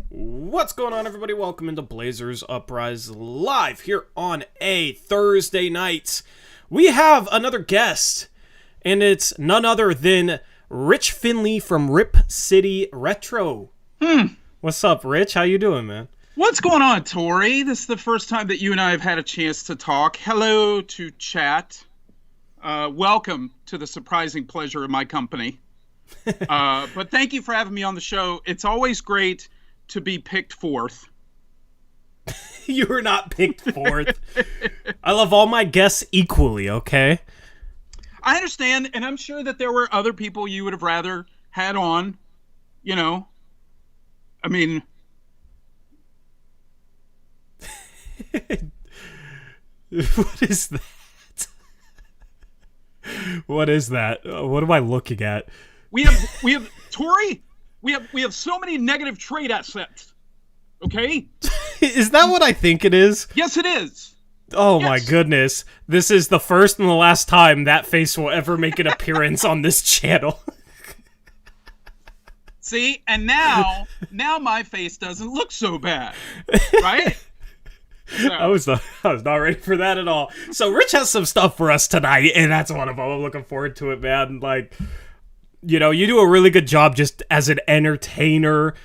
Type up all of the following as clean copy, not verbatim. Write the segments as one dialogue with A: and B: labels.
A: What's going on, everybody? Welcome into Blazers Uprise live here on a Thursday night. We have another guest, and it's none other than Rich Finley from Rip City Retro. What's up, Rich? How you doing, man?
B: What's going on, Tori? This is the first time that you and I have had a chance to talk. Hello to chat. Welcome to the surprising pleasure of my company. But thank you for having me on the show. It's always great to be picked fourth.
A: You were not picked fourth. I love all my guests equally, okay?
B: I understand, and I'm sure that there were other people you would have rather had on, you know. I mean...
A: What is that? What is that? What am I looking at?
B: We have Tori, we have so many negative trade assets. Okay?
A: Is that what I think it is?
B: Yes, it is.
A: Oh
B: Yes.
A: my goodness. This is the first and the last time that face will ever make an appearance on this channel.
B: See, and now my face doesn't look so bad, right? So.
A: I was not ready for that at all. So Rich has some stuff for us tonight, and that's one of them. I'm looking forward to it, man. Like, you know, you do a really good job just as an entertainer,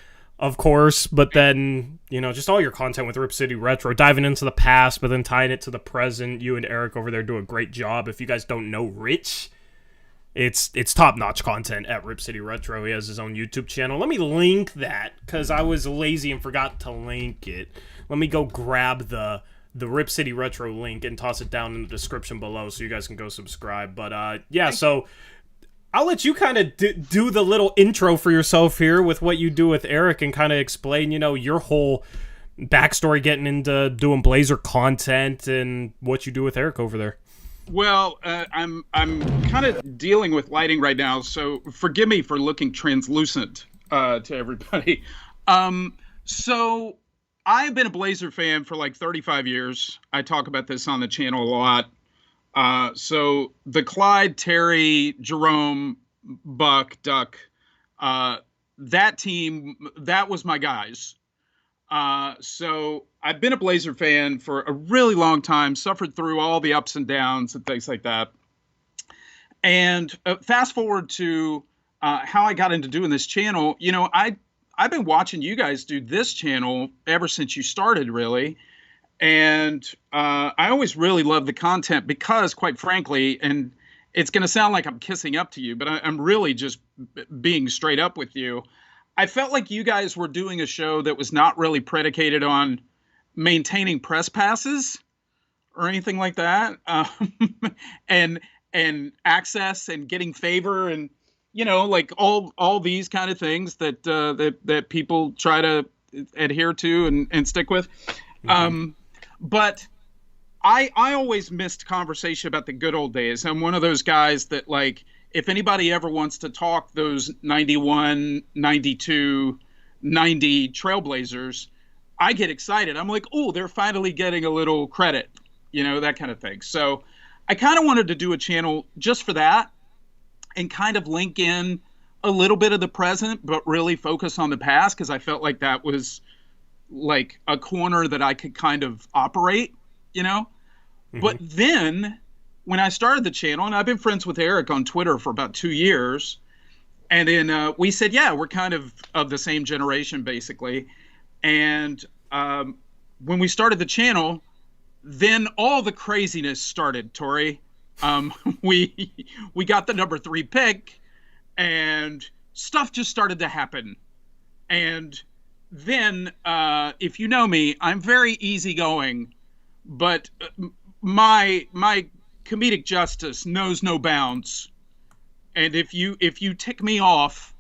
A: of course, but then, you know, just all your content with Rip City Retro, diving into the past, but then tying it to the present. You and Eric over there do a great job. If you guys don't know Rich, it's top-notch content at Rip City Retro. He has his own YouTube channel. Let me link that, because I was lazy and forgot to link it. Let me go grab the Rip City Retro link and toss it down in the description below so you guys can go subscribe. But, yeah, so I'll let you kind of do the little intro for yourself here with what you do with Eric and kind of explain, you know, your whole backstory getting into doing Blazer content and what you do with Eric over there.
B: Well, I'm kind of dealing with lighting right now, so forgive me for looking translucent to everybody. So I've been a Blazer fan for like 35 years. I talk about this on the channel a lot. So the Clyde, Terry, Jerome, Buck, Duck, that team, that was my guys. So I've been a Blazer fan for a really long time, suffered through all the ups and downs and things like that. And fast forward to how I got into doing this channel, you know, I've been watching you guys do this channel ever since you started, really. And I always really love the content because, quite frankly, and it's going to sound like I'm kissing up to you, but I'm really just being straight up with you. I felt like you guys were doing a show that was not really predicated on maintaining press passes or anything like that, and access and getting favor and, you know, like all these kind of things that that people try to adhere to and stick with. Mm-hmm. But I always missed conversation about the good old days. I'm one of those guys that, like, if anybody ever wants to talk those 91, 92, 90 Trailblazers, I get excited. I'm like, oh, they're finally getting a little credit, you know, that kind of thing. So I kind of wanted to do a channel just for that and kind of link in a little bit of the present, but really focus on the past, because I felt like that was like a corner that I could kind of operate, you know? Mm-hmm. But then when I started the channel, and I've been friends with Eric on Twitter for about 2 years, and then we said, yeah, we're kind of the same generation, basically. And when we started the channel, then all the craziness started, Tori. We got the number 3 pick, and stuff just started to happen. And then, if you know me, I'm very easygoing, but my comedic justice knows no bounds. And if you tick me off,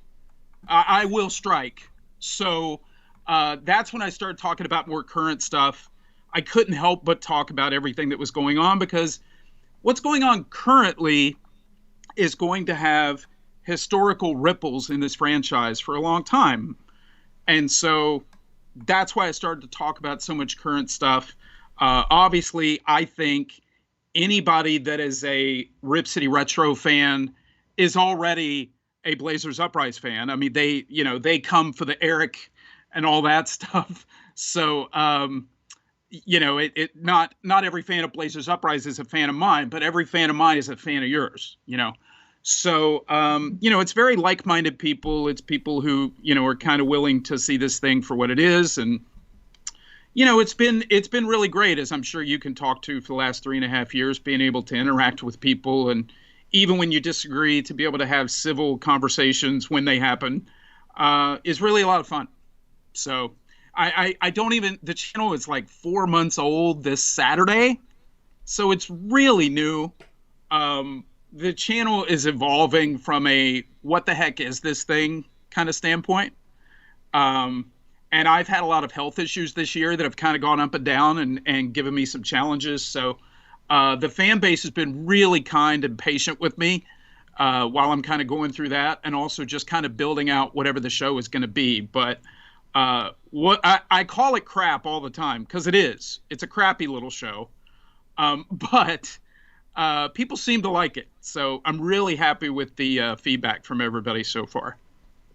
B: I will strike. So that's when I started talking about more current stuff. I couldn't help but talk about everything that was going on, because what's going on currently is going to have historical ripples in this franchise for a long time. And so that's why I started to talk about so much current stuff. Obviously, I think anybody that is a Rip City Retro fan is already a Blazers Uprise fan. I mean, they come for the Eric and all that stuff. So, not every fan of Blazers Uprise is a fan of mine, but every fan of mine is a fan of yours, So, it's very like-minded people. It's people who, are kind of willing to see this thing for what it is. And, it's been really great, as I'm sure you can talk to, for the last 3.5 years, being able to interact with people. And even when you disagree, to be able to have civil conversations when they happen is really a lot of fun. So I don't even, the channel is like 4 months old this Saturday. So it's really new. The channel is evolving from a what the heck is this thing kind of standpoint. And I've had a lot of health issues this year that have kind of gone up and down and given me some challenges. So the fan base has been really kind and patient with me while I'm kind of going through that, and also just kind of building out whatever the show is going to be. But what I call it crap all the time, because it is. It's a crappy little show. But people seem to like it. So I'm really happy with the feedback from everybody so far.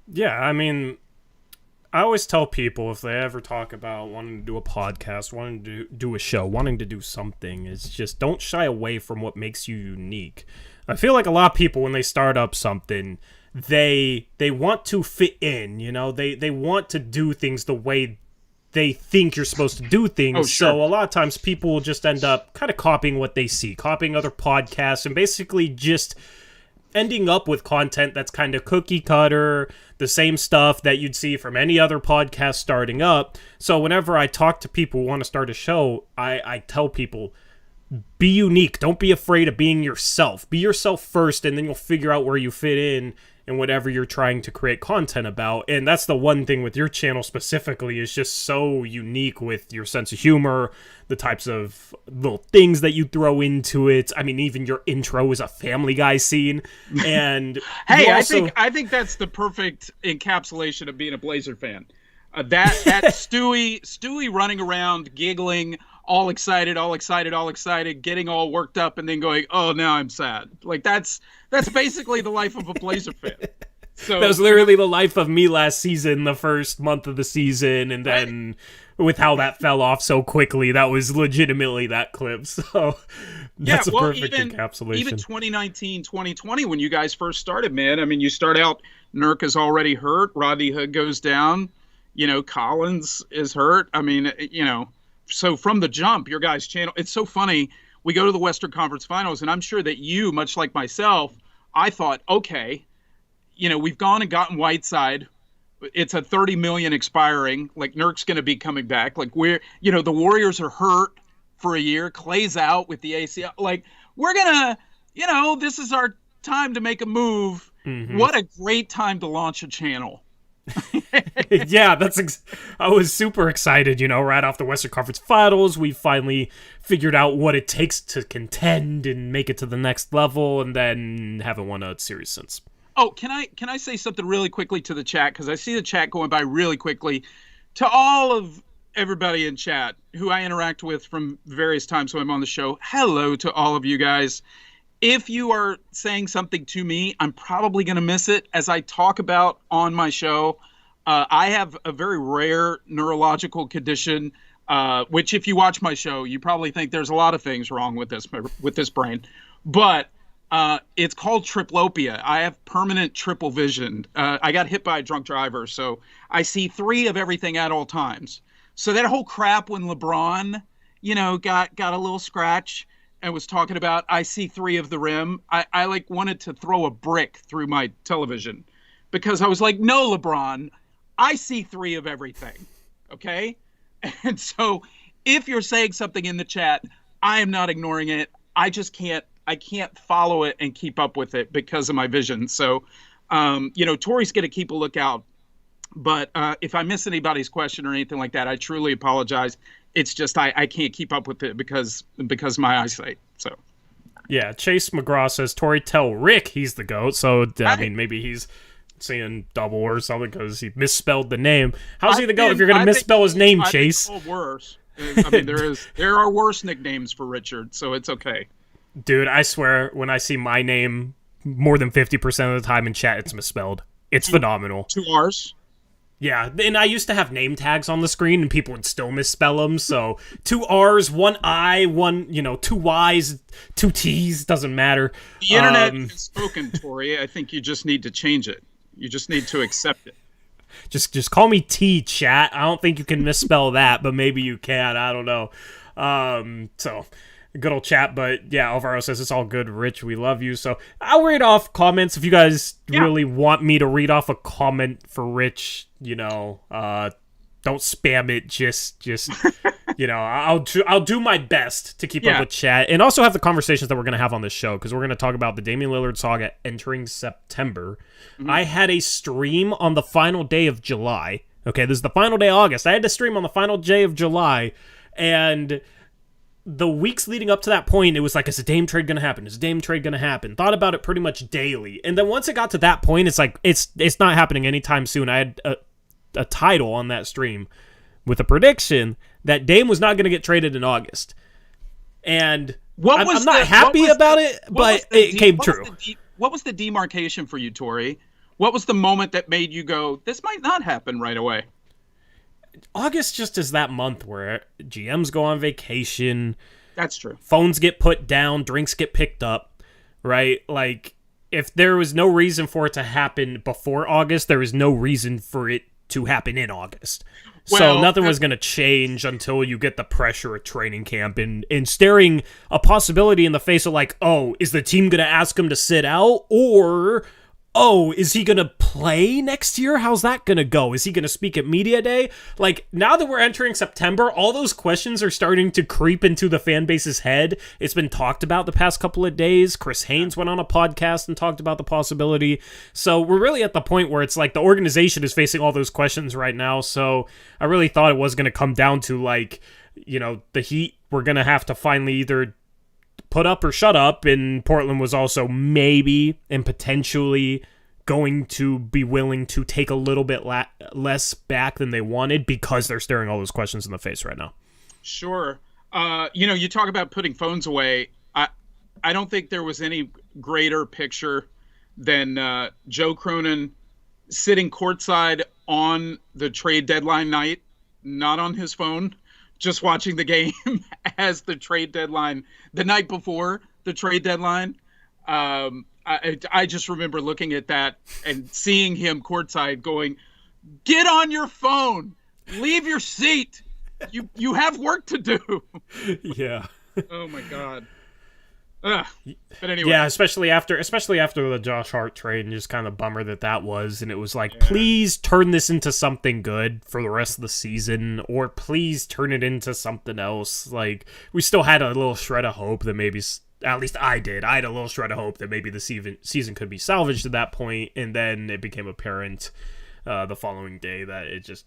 A: Yeah, I mean, I always tell people if they ever talk about wanting to do a podcast, wanting to do a show, wanting to do something, is just don't shy away from what makes you unique. I feel like a lot of people, when they start up something, they want to fit in, they want to do things the way they think you're supposed to do things.
B: Oh, sure.
A: So a lot of times people will just end up kind of copying what they see, copying other podcasts, and basically just ending up with content that's kind of cookie cutter, the same stuff that you'd see from any other podcast starting up. So whenever I talk to people who want to start a show, I tell people, be unique. Don't be afraid of being yourself. Be yourself first, and then you'll figure out where you fit in and whatever you're trying to create content about. And that's the one thing with your channel specifically, is just so unique with your sense of humor, the types of little things that you throw into it. I mean, even your intro is a Family Guy scene. And
B: hey, also, I think that's the perfect encapsulation of being a Blazer fan. That Stewie running around giggling, all excited, getting all worked up, and then going, "Oh, now I'm sad." Like that's basically the life of a Blazer fan. So
A: that was literally the life of me last season, the first month of the season, and then with how that fell off so quickly, that was legitimately that clip. So that's a perfect encapsulation.
B: Even 2019, 2020, when you guys first started, man. I mean, you start out, Nurk is already hurt, Rodney Hood goes down, Collins is hurt. I mean, so from the jump, your guys' channel, it's so funny. We go to the Western Conference Finals, and I'm sure that you, much like myself, I thought, okay, we've gone and gotten Whiteside. It's a $30 million expiring. Like, Nurk's going to be coming back. Like, the Warriors are hurt for a year. Clay's out with the ACL. Like, we're going to, this is our time to make a move. Mm-hmm. What a great time to launch a channel.
A: Yeah, I was super excited, right off the Western Conference Finals. We finally figured out what it takes to contend and make it to the next level, and then haven't won a series since.
B: Oh, can I say something really quickly to the chat? Because I see the chat going by really quickly. To all of everybody in chat who I interact with from various times when I'm on the show, hello to all of you guys. If you are saying something to me, I'm probably going to miss it. As I talk about on my show, I have a very rare neurological condition, which if you watch my show, you probably think there's a lot of things wrong with this brain. But it's called triplopia. I have permanent triple vision. I got hit by a drunk driver, so I see 3 of everything at all times. So that whole crap when LeBron, got a little scratch and was talking about, I see 3 of the rim. I like wanted to throw a brick through my television because I was like, no, LeBron, I see 3 of everything. Okay. And so if you're saying something in the chat, I am not ignoring it. I just can't follow it and keep up with it because of my vision. So, Tori's going to keep a lookout. But if I miss anybody's question or anything like that, I truly apologize. It's just I can't keep up with it because of my eyesight. So,
A: yeah, Chase McGraw says, Tori, tell Rick he's the GOAT. So, I mean, maybe he's seeing double or something because he misspelled the name. How's he the GOAT if you're going to misspell his name, Chase?
B: It's worse. I mean, there are worse nicknames for Richard, so it's okay.
A: Dude, I swear, when I see my name more than 50% of the time in chat, it's misspelled. It's phenomenal.
B: 2 R's?
A: Yeah, and I used to have name tags on the screen, and people would still misspell them. So 2 R's, 1 I, 2 Y's, 2 T's, doesn't matter.
B: The internet has spoken, Tori. I think you just need to change it. You just need to accept it.
A: Just call me T, chat. I don't think you can misspell that, but maybe you can. I don't know. So good old chat, but yeah, Alvaro says it's all good. Rich, we love you. So I'll read off comments if you guys really want me to read off a comment for Rich. Don't spam it. Just I'll do my best to keep up with chat and also have the conversations that we're gonna have on this show, because we're gonna talk about the Damian Lillard saga entering September. Mm-hmm. I had a stream on the final day of July. Okay, this is the final day of August. I had to stream on the final day of July, and the weeks leading up to that point, it was like, is a Dame trade gonna happen? Is a Dame trade gonna happen? Thought about it pretty much daily. And then once it got to that point, it's like, it's not happening anytime soon. I had a title on that stream with a prediction that Dame was not gonna get traded in August. And I'm not happy about it, but it came true.
B: What was the demarcation for you, Tori? What was the moment that made you go, this might not happen right away?
A: August just is that month where GMs go on vacation.
B: That's true.
A: Phones get put down, drinks get picked up, right? Like, if there was no reason for it to happen before August, there was no reason for it to happen in August. So nothing was going to change until you get the pressure at training camp and staring a possibility in the face of like, oh, is the team going to ask him to sit out? Or, oh, is he going to play next year? How's that going to go? Is he going to speak at media day? Like, now that we're entering September, all those questions are starting to creep into the fan base's head. It's been talked about the past couple of days. Chris Haynes went on a podcast and talked about the possibility. So we're really at the point where it's like the organization is facing all those questions right now. So I really thought it was going to come down to like, the Heat were going to have to finally either put up or shut up, and Portland was also maybe and potentially going to be willing to take a little bit less back than they wanted because they're staring all those questions in the face right now.
B: Sure. You talk about putting phones away. I don't think there was any greater picture than Joe Cronin sitting courtside on the trade deadline night, not on his phone, just watching the game as the trade deadline, the night before the trade deadline. I just remember looking at that and seeing him courtside going, get on your phone, leave your seat. You have work to do.
A: Yeah.
B: Oh my God. But anyway.
A: Yeah, especially after the Josh Hart trade, and just kind of bummer that was, and it was like, please turn this into something good for the rest of the season, or please turn it into something else. Like, we still had a little shred of hope that maybe, at least I did. I had a little shred of hope that maybe the season could be salvaged at that point, and then it became apparent the following day that it just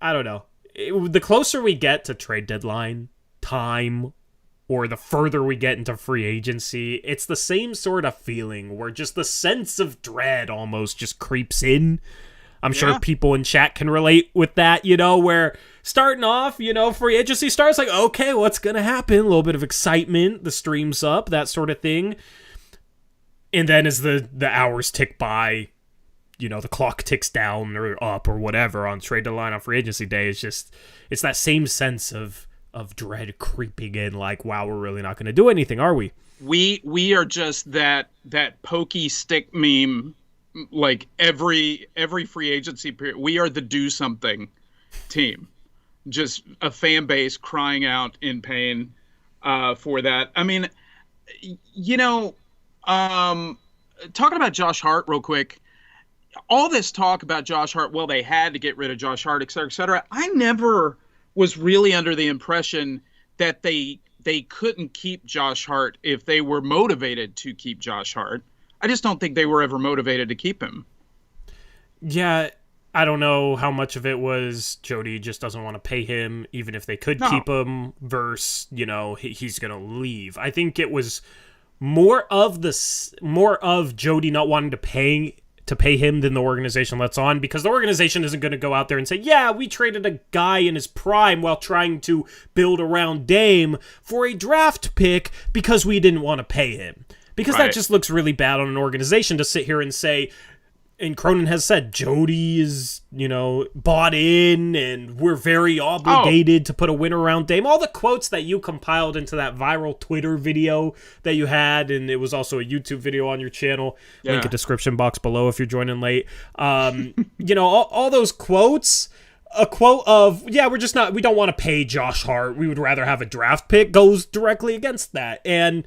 A: I don't know. The closer we get to trade deadline time, or the further we get into free agency, it's the same sort of feeling where just the sense of dread almost just creeps in. I'm sure people in chat can relate with that, where starting off, free agency starts like, okay, what's going to happen? A little bit of excitement, the stream's up, that sort of thing. And then as the hours tick by, the clock ticks down or up or whatever on trade deadline on free agency day, it's that same sense of dread creeping in, like, wow, we're really not going to do anything, are we?
B: We are just that pokey stick meme, like every free agency period. We are the do something team, just a fan base crying out in pain for that. I mean, talking about Josh Hart real quick, all this talk about Josh Hart, well, they had to get rid of Josh Hart, et cetera, et cetera. I never was really under the impression that they couldn't keep Josh Hart if they were motivated to keep Josh Hart. I just don't think they were ever motivated to keep him.
A: Yeah, I don't know how much of it was Jody just doesn't want to pay him, even if they could keep him, versus, he's going to leave. I think it was more of Jody not wanting to pay him than the organization lets on, because the organization isn't going to go out there and say, yeah, we traded a guy in his prime while trying to build around Dame for a draft pick because we didn't want to pay him. Because that just looks really bad on an organization to sit here and say, And Cronin has said Jody is, bought in, and we're very obligated to put a win around Dame. All the quotes that you compiled into that viral Twitter video that you had, and it was also a YouTube video on your channel. Yeah. Link in description box below if you're joining late. All those quotes. A quote of, we don't want to pay Josh Hart. We would rather have a draft pick goes directly against that. And,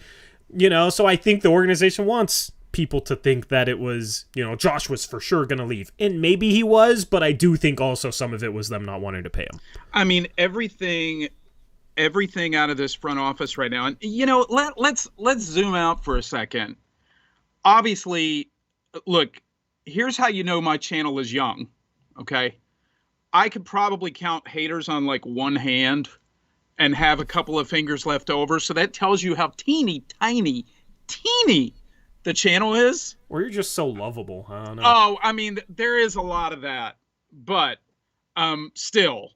A: so I think the organization wants people to think that it was, Josh was for sure going to leave. And maybe he was, but I do think also some of it was them not wanting to pay him.
B: I mean, everything out of this front office right now. And, let's zoom out for a second. Obviously, look, here's how you know my channel is young, okay? I could probably count haters on like one hand and have a couple of fingers left over. So that tells you how teeny the channel is.
A: Or you're just so lovable, huh? No.
B: Oh, I mean, there is a lot of that, but still,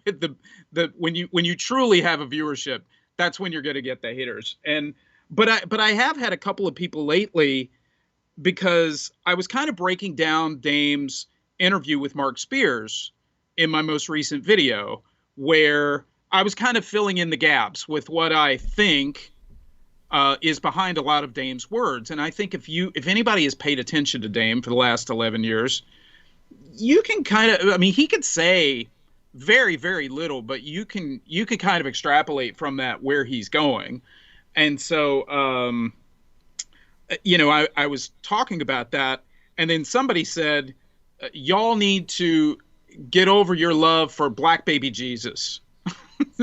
B: with the when you truly have a viewership, that's when you're going to get the haters. But I have had a couple of people lately, because I was kind of breaking down Dame's interview with Mark Spears in my most recent video, where I was kind of filling in the gaps with what I think is behind a lot of Dame's words. And I think if anybody has paid attention to Dame for the last 11 years, you can kind of, he could say very, very little, but you can kind of extrapolate from that where he's going. And so, I was talking about that, and then somebody said, y'all need to get over your love for Black Baby Jesus.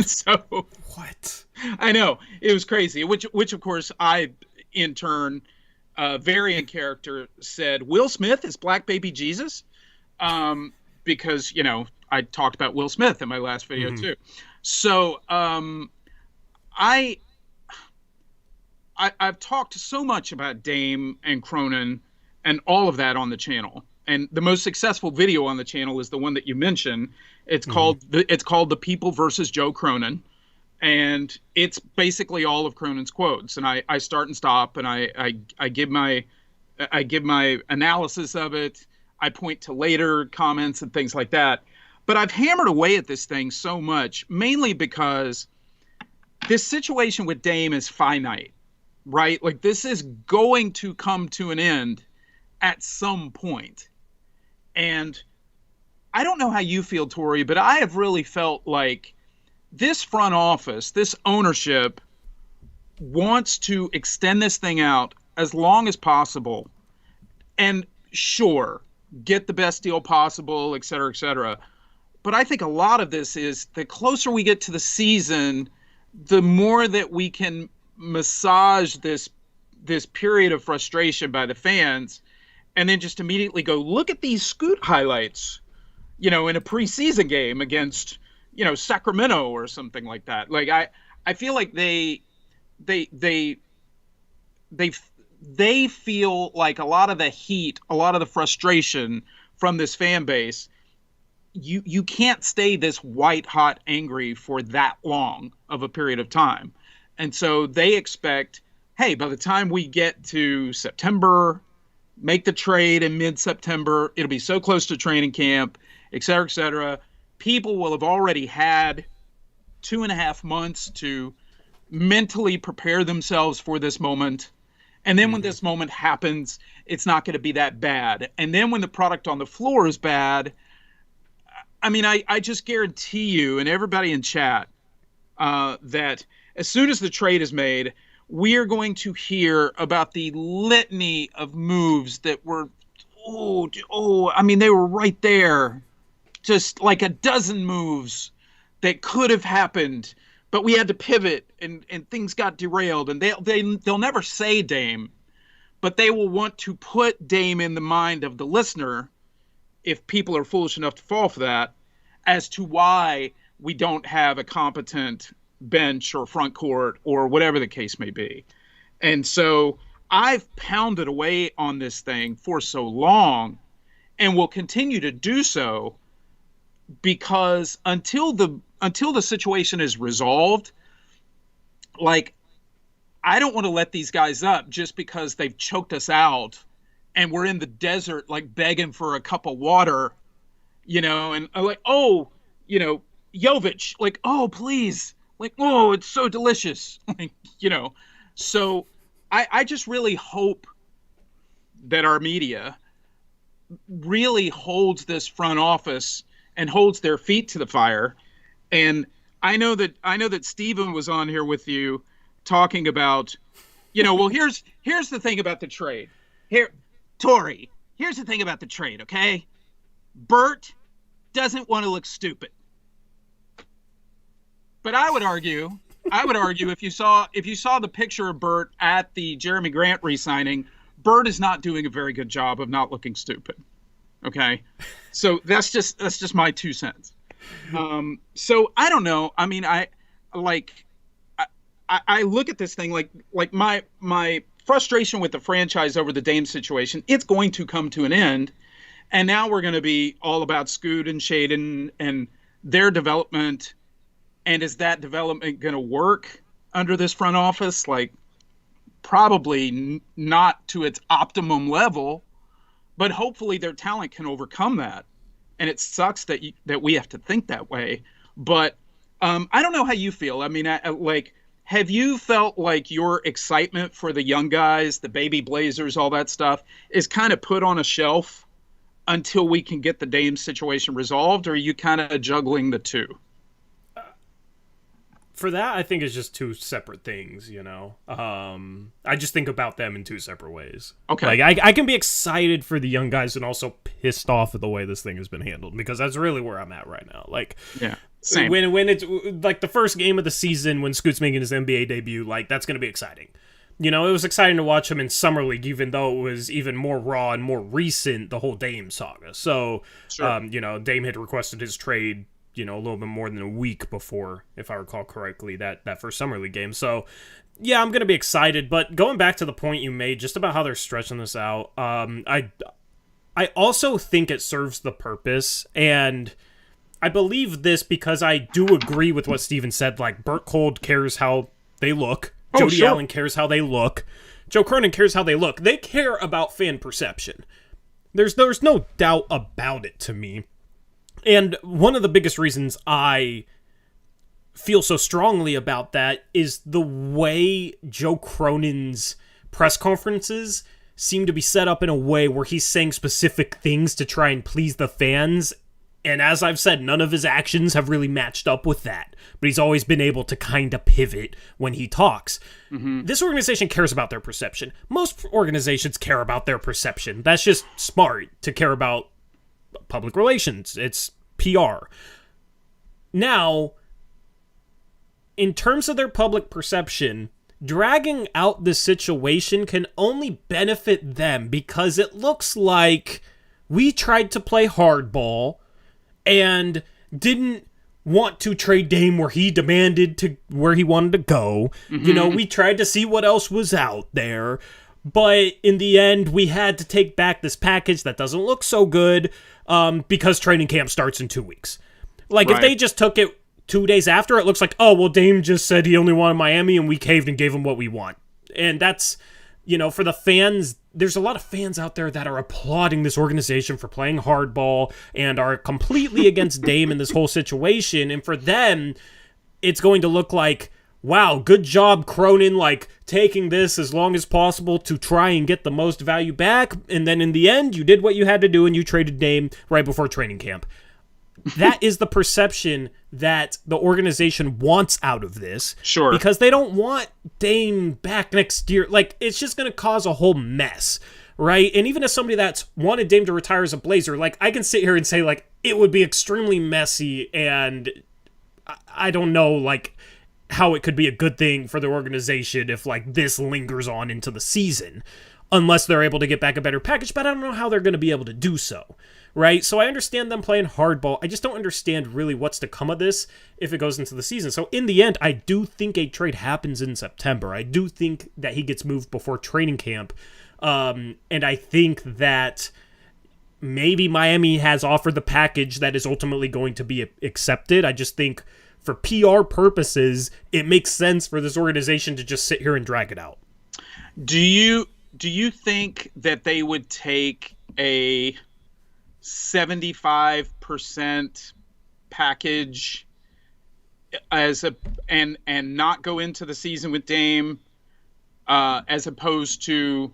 B: So
A: what?
B: I know, it was crazy. Which of course I, in turn, very in character, said Will Smith is Black Baby Jesus, because I talked about Will Smith in my last video too. So I've talked so much about Dame and Cronin and all of that on the channel. And the most successful video on the channel is the one that you mentioned. It's called The People versus Joe Cronin. And it's basically all of Cronin's quotes. And I start and stop, and I give my analysis of it. I point to later comments and things like that. But I've hammered away at this thing so much, mainly because this situation with Dame is finite, right? Like, this is going to come to an end at some point. And I don't know how you feel, Tori, but I have really felt like this front office, this ownership, wants to extend this thing out as long as possible. And sure, get the best deal possible, et cetera, et cetera. But I think a lot of this is, the closer we get to the season, the more that we can massage this period of frustration by the fans, and then just immediately go, look at these Scoot highlights, in a preseason game against, Sacramento or something like that. Like, I feel like they feel like a lot of the heat, a lot of the frustration from this fan base, you can't stay this white hot angry for that long of a period of time. And so they expect, hey, by the time we get to September, make the trade in mid-September, it'll be so close to training camp, et cetera, people will have already had 2.5 months to mentally prepare themselves for this moment. And then when this moment happens, it's not going to be that bad. And then when the product on the floor is bad, I just guarantee you and everybody in chat that as soon as the trade is made, we are going to hear about the litany of moves that were, they were right there. Just like a dozen moves that could have happened, but we had to pivot and things got derailed. And they'll never say Dame, but they will want to put Dame in the mind of the listener, if people are foolish enough to fall for that, as to why we don't have a competent bench or front court or whatever the case may be. And so I've pounded away on this thing for so long, and will continue to do so, because until the situation is resolved, like, I don't want to let these guys up just because they've choked us out and we're in the desert, like begging for a cup of water, and I'm like, oh, Jovic, like, oh, please, like, oh, it's so delicious. Like, so I just really hope that our media really holds this front office and holds their feet to the fire. And I know that Steven was on here with you talking about, well, here's the thing about the trade. Here, Tori, here's the thing about the trade, okay? Bert doesn't want to look stupid. But I would argue if you saw the picture of Bert at the Jeremy Grant re-signing, Bert is not doing a very good job of not looking stupid. Okay? So that's just my 2 cents. So I don't know. I mean, I look at this thing like my frustration with the franchise over the Dame situation, it's going to come to an end. And now we're going to be all about Scoot and Shaden and their development. And is that development going to work under this front office? Like, probably not to its optimum level, but hopefully their talent can overcome that. And it sucks that we have to think that way. But I don't know how you feel. I mean, have you felt like your excitement for the young guys, the baby Blazers, all that stuff, is kind of put on a shelf until we can get the Dame situation resolved? Or are you kind of juggling the two?
A: For that, I think it's just two separate things, I just think about them in two separate ways.
B: Okay.
A: Like, I can be excited for the young guys and also pissed off at the way this thing has been handled, because that's really where I'm at right now. Like,
B: yeah, same.
A: When it's, like, the first game of the season, when Scoot's making his NBA debut, like, that's going to be exciting. It was exciting to watch him in Summer League, even though it was even more raw and more recent, the whole Dame saga. So,
B: sure.
A: Dame had requested his trade, a little bit more than a week before, if I recall correctly, that first Summer League game. So, yeah, I'm going to be excited. But going back to the point you made, just about how they're stretching this out, I also think it serves the purpose. And I believe this because I do agree with what Steven said. Like, Bert Cold cares how they look. Jody
B: sure.
A: Allen cares how they look. Joe Cronin cares how they look. They care about fan perception. There's no doubt about it to me. And one of the biggest reasons I feel so strongly about that is the way Joe Cronin's press conferences seem to be set up in a way where he's saying specific things to try and please the fans. And as I've said, none of his actions have really matched up with that. But he's always been able to kind of pivot when he talks. Mm-hmm. This organization cares about their perception. Most organizations care about their perception. That's just smart to care about public relations. It's PR. Now, in terms of their public perception, dragging out this situation can only benefit them because it looks like we tried to play hardball and didn't want to trade Dame where he demanded to where he wanted to go. Mm-hmm. We tried to see what else was out there. But in the end, we had to take back this package that doesn't look so good because training camp starts in 2 weeks. Like, right. If they just took it 2 days after, it looks like, oh, well, Dame just said he only wanted Miami and we caved and gave him what we want. And that's, for the fans, there's a lot of fans out there that are applauding this organization for playing hardball and are completely against Dame in this whole situation. And for them, it's going to look like, wow, good job, Cronin, like, taking this as long as possible to try and get the most value back, and then in the end, you did what you had to do and you traded Dame right before training camp. That is the perception that the organization wants out of this.
B: Sure.
A: Because they don't want Dame back next year. Like, it's just going to cause a whole mess, right? And even as somebody that's wanted Dame to retire as a Blazer, like, I can sit here and say, like, it would be extremely messy, and I don't know, like, how it could be a good thing for the organization if, like, this lingers on into the season, unless they're able to get back a better package, but I don't know how they're going to be able to do so, right? So I understand them playing hardball. I just don't understand really what's to come of this if it goes into the season. So in the end, I do think a trade happens in September. I do think that he gets moved before training camp, and I think that maybe Miami has offered the package that is ultimately going to be accepted. I just think for PR purposes, it makes sense for this organization to just sit here and drag it out.
B: Do you do you think that they would take a 75% package and not go into the season with Dame, as opposed to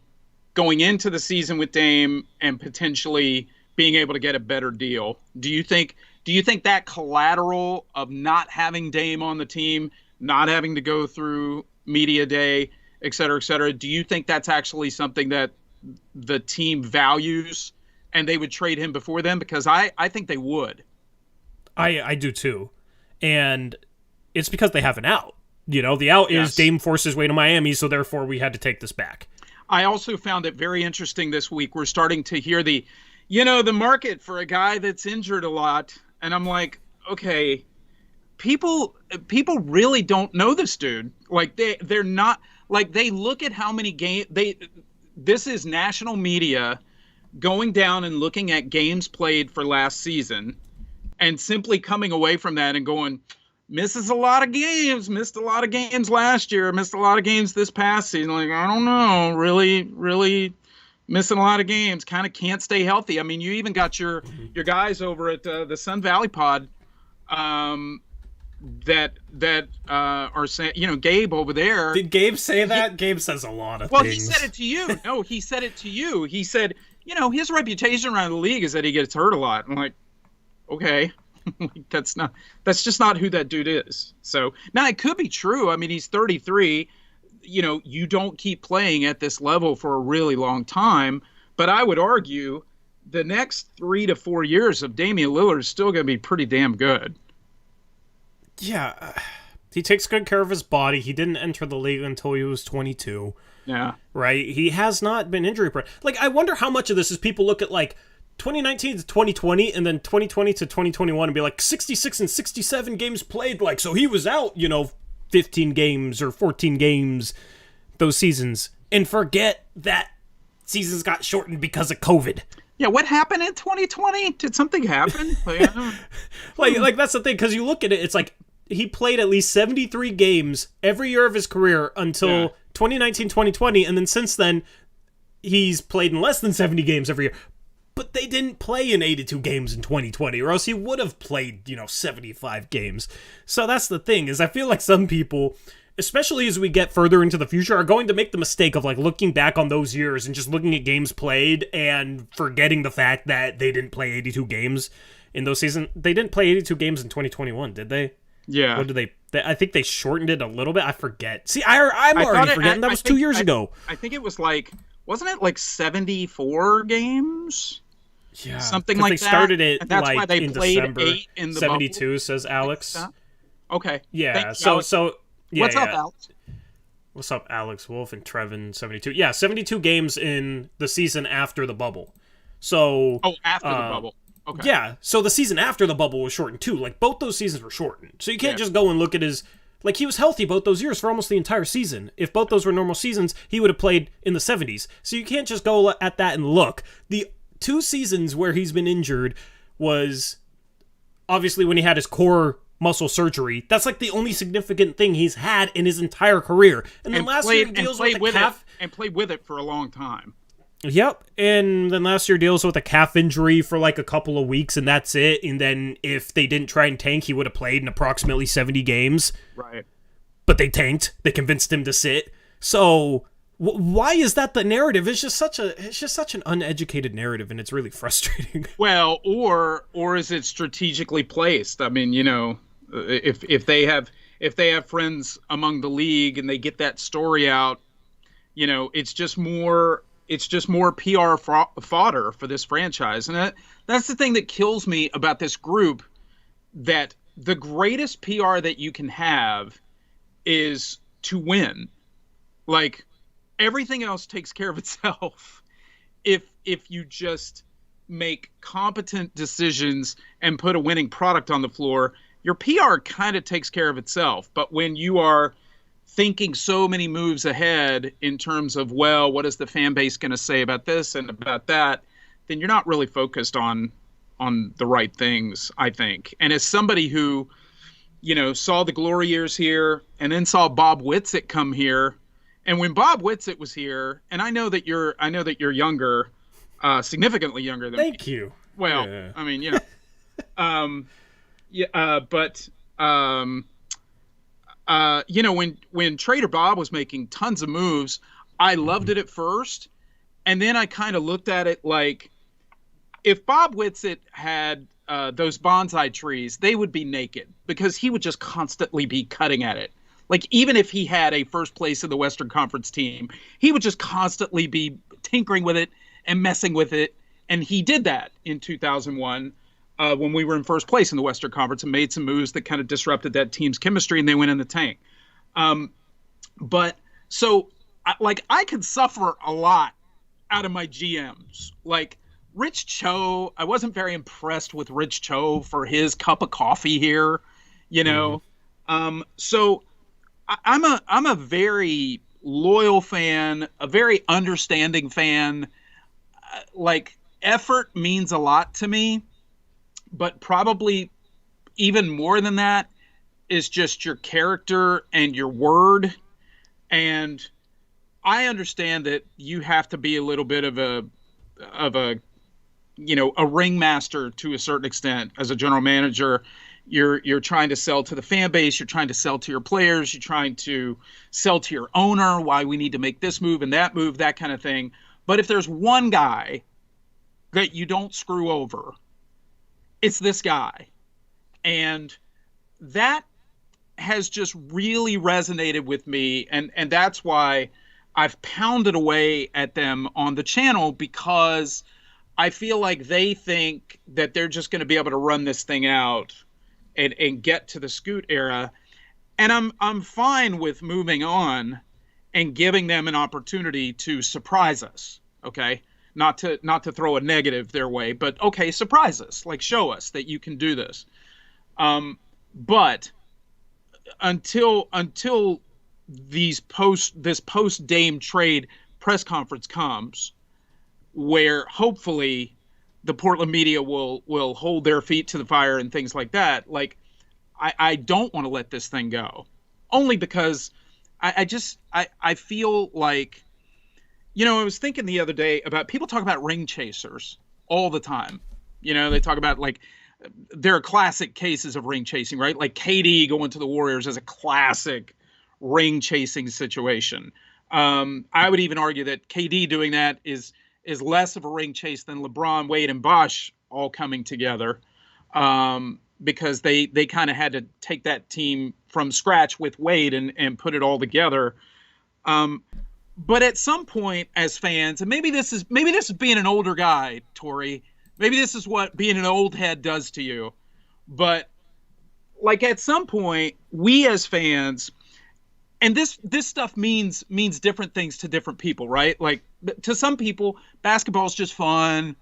B: going into the season with Dame and potentially being able to get a better deal? Do you think that collateral of not having Dame on the team, not having to go through media day, et cetera, do you think that's actually something that the team values and they would trade him before them? Because I think they would.
A: I do too. And it's because they have an out. The out is Dame forced his way to Miami, so therefore we had to take this back.
B: I also found it very interesting this week. We're starting to hear the market for a guy that's injured a lot. And I'm like, okay, people really don't know this dude. Like they're not, like, they look at how many games this is national media going down and looking at games played for last season and simply coming away from that and going, missed a lot of games last year, missed a lot of games this past season. Like, I don't know, really missing a lot of games, kind of can't stay healthy. I mean, you even got your guys over at the Sun Valley Pod that are saying, Gabe over there.
A: Did Gabe say that? Gabe says a lot of things.
B: Well, he said it to you. No, he said it to you. He said, his reputation around the league is that he gets hurt a lot. I'm like, okay. That's just not who that dude is. So now it could be true. I mean, he's 33. You don't keep playing at this level for a really long time. But I would argue the next 3 to 4 years of Damian Lillard is still going to be pretty damn good.
A: Yeah. He takes good care of his body. He didn't enter the league until he was 22.
B: Yeah.
A: Right? He has not been injury-prone. Like, I wonder how much of this is people look at, like, 2019 to 2020 and then 2020 to 2021 and be like 66 and 67 games played, like, so he was out 15 games or 14 games those seasons, and forget that seasons got shortened because of COVID.
B: Yeah, what happened in 2020? Did something happen?
A: like that's the thing, because you look at it, it's like he played at least 73 games every year of his career until 2019, 2020, and then since then he's played in less than 70 games every year. But they didn't play in 82 games in 2020, or else he would have played, 75 games. So that's the thing, is I feel like some people, especially as we get further into the future, are going to make the mistake of, like, looking back on those years and just looking at games played and forgetting the fact that they didn't play 82 games in those seasons. They didn't play 82 games in 2021, did they?
B: Yeah.
A: Or did they? I think they shortened it a little bit. I forget. See, I'm already forgetting. That was 2 years ago.
B: I think it was like, wasn't it like 74 games?
A: Yeah,
B: something like that.
A: They started it,
B: and that's
A: like,
B: why they
A: in
B: played
A: December
B: 8 in the
A: 72,
B: bubble.
A: says Alex.
B: Okay.
A: Yeah.
B: So
A: yeah,
B: what's up, Alex?
A: What's up, Alex Wolf and Trevin 72? Yeah, 72 games in the season after the bubble. So
B: after the bubble. Okay.
A: Yeah. So the season after the bubble was shortened too. Like, both those seasons were shortened. So you can't just go and look at his. Like, he was healthy both those years for almost the entire season. If both those were normal seasons, he would have played in the 70s. So you can't just go at that and look. The 2 seasons where he's been injured was obviously when he had his core muscle surgery. That's like the only significant thing he's had in his entire career. And then last year he deals with a calf.
B: And played with it for a long time.
A: Yep. And then last year deals with a calf injury for like a couple of weeks, and that's it. And then if they didn't try and tank, he would have played in approximately 70 games.
B: Right.
A: But they tanked. They convinced him to sit. So why is that the narrative? It's just such an uneducated narrative, and it's really frustrating.
B: Well, or is it strategically placed? I mean, if they have friends among the league and they get that story out, it's just more PR fodder for this franchise. And that's the thing that kills me about this group, that the greatest PR that you can have is to win. Like, everything else takes care of itself if you just make competent decisions and put a winning product on the floor. Your PR kind of takes care of itself. But when you are thinking so many moves ahead in terms of, well, what is the fan base going to say about this and about that, then you're not really focused on the right things, I think. And as somebody who, saw the glory years here and then saw Bob Whitsitt come here And when Bob Whitsitt was here, and I know that you're younger, significantly younger than me.
A: Thank you.
B: Well,
A: Yeah.
B: I mean, but when Trader Bob was making tons of moves, I loved it at first, and then I kind of looked at it like, if Bob Whitsitt had those bonsai trees, they would be naked because he would just constantly be cutting at it. Like, even if he had a first place in the Western Conference team, he would just constantly be tinkering with it and messing with it. And he did that in 2001 when we were in first place in the Western Conference and made some moves that kind of disrupted that team's chemistry, and they went in the tank. But so, I could suffer a lot out of my GMs. Like, Rich Cho, I wasn't very impressed with Rich Cho for his cup of coffee here, So I'm a very loyal fan, a very understanding fan. Like, effort means a lot to me, but probably even more than that is just your character and your word. And I understand that you have to be a little bit of a ringmaster to a certain extent as a general manager. You're trying to sell to the fan base. You're trying to sell to your players. You're trying to sell to your owner why we need to make this move and that move, that kind of thing. But if there's one guy that you don't screw over, it's this guy. And that has just really resonated with me. And that's why I've pounded away at them on the channel, because I feel like they think that they're just going to be able to run this thing out and get to the Scoot era. And I'm fine with moving on and giving them an opportunity to surprise us. Okay. Not to throw a negative their way, but okay, surprise us, like, show us that you can do this. But until this post Dame trade press conference comes, where hopefully the Portland media will hold their feet to the fire and things like that, like, I don't want to let this thing go, only because I feel like, I was thinking the other day about, people talk about ring chasers all the time. They talk about, like, there are classic cases of ring chasing, right? Like KD going to the Warriors as a classic ring chasing situation. I would even argue that KD doing that is less of a ring chase than LeBron, Wade, and Bosh all coming together, because they kind of had to take that team from scratch with Wade and put it all together. But at some point, as fans, and maybe this is being an older guy, Tori. Maybe this is what being an old head does to you. But, like, at some point, we as fans, and this stuff means different things to different people, right? Like, to some people, basketball is just fun.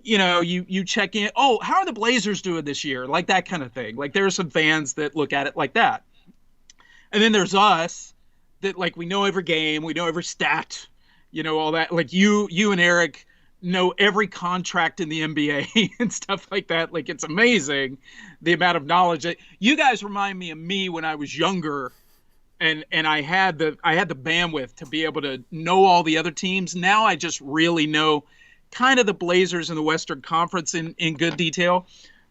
B: You check in. Oh, how are the Blazers doing this year? Like, that kind of thing. Like, there are some fans that look at it like that. And then there's us that, like, we know every game, we know every stat, all that. Like, you and Eric know every contract in the NBA and stuff like that. Like, it's amazing the amount of knowledge that you guys remind me of me when I was younger. And I had the bandwidth to be able to know all the other teams. Now I just really know kind of the Blazers in the Western Conference in good detail.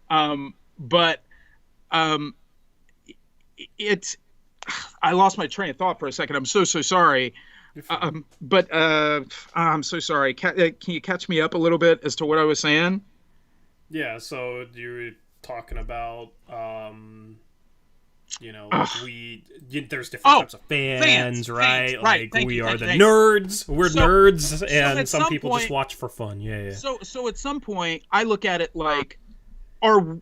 B: But I lost my train of thought for a second. I'm so sorry. But I'm so sorry. Can you catch me up a little bit as to what I was saying?
A: Yeah. So you were talking about. There's different types of fans, right? Like, we are the nerds. We're nerds, and some people just watch for fun. Yeah.
B: So at some point, I look at it like, are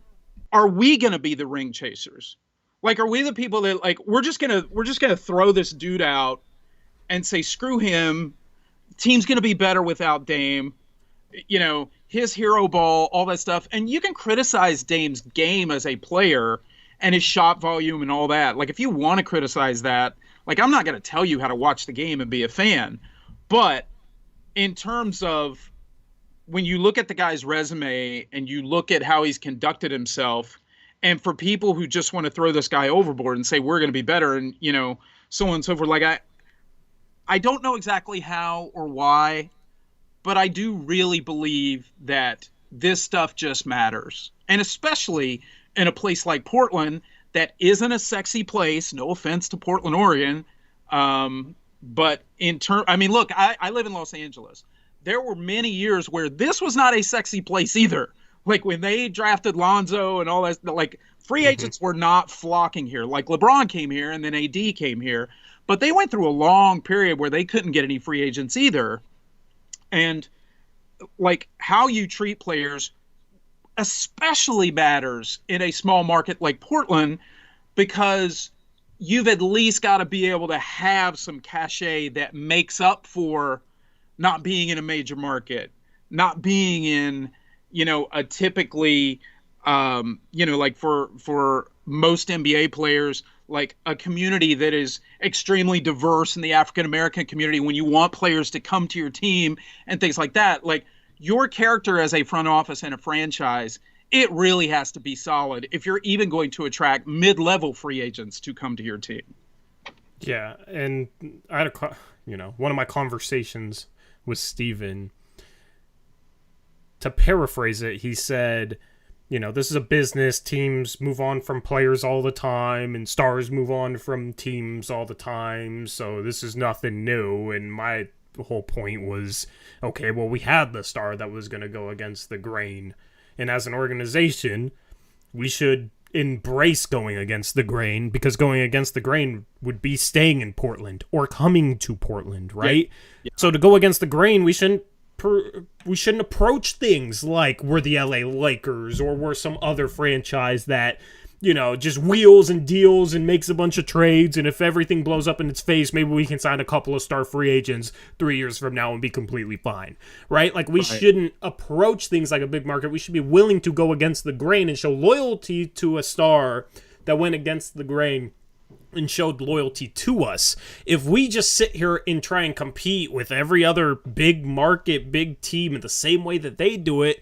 B: we gonna be the ring chasers? Like, are we the people that, like, we're just gonna throw this dude out and say, screw him, team's gonna be better without Dame, his hero ball, all that stuff. And you can criticize Dame's game as a player and his shot volume and all that. Like, if you want to criticize that, like, I'm not going to tell you how to watch the game and be a fan. But in terms of when you look at the guy's resume and you look at how he's conducted himself, and for people who just want to throw this guy overboard and say, we're going to be better, and, so on and so forth, like, I don't know exactly how or why, but I do really believe that this stuff just matters. And especially in a place like Portland that isn't a sexy place, no offense to Portland, Oregon. But I mean, look, I live in Los Angeles. There were many years where this was not a sexy place either. Like when they drafted Lonzo and all that, like free agents were not flocking here. Like LeBron came here and then AD came here, but they went through a long period where they couldn't get any free agents either. And like how you treat players especially matters in a small market like Portland, because you've at least got to be able to have some cachet that makes up for not being in a major market, not being in, a typically, like for most NBA players, like a community that is extremely diverse in the African-American community, when you want players to come to your team and things like that, like your character as a front office and a franchise, it really has to be solid if you're even going to attract mid-level free agents to come to your team.
A: Yeah, and I had one of my conversations with Steven, to paraphrase it, he said, this is a business, teams move on from players all the time, and stars move on from teams all the time, so this is nothing new. And my whole point was, okay, well, we had the star that was going to go against the grain, and as an organization, we should embrace going against the grain, because going against the grain would be staying in Portland or coming to Portland, right? Yeah. So to go against the grain, we shouldn't approach things like we're the LA Lakers or we're some other franchise that, just wheels and deals and makes a bunch of trades, and if everything blows up in its face, maybe we can sign a couple of star free agents 3 years from now and be completely fine, right? Like, we shouldn't approach things like a big market. We should be willing to go against the grain and show loyalty to a star that went against the grain and showed loyalty to us. If we just sit here and try and compete with every other big market, big team in the same way that they do it,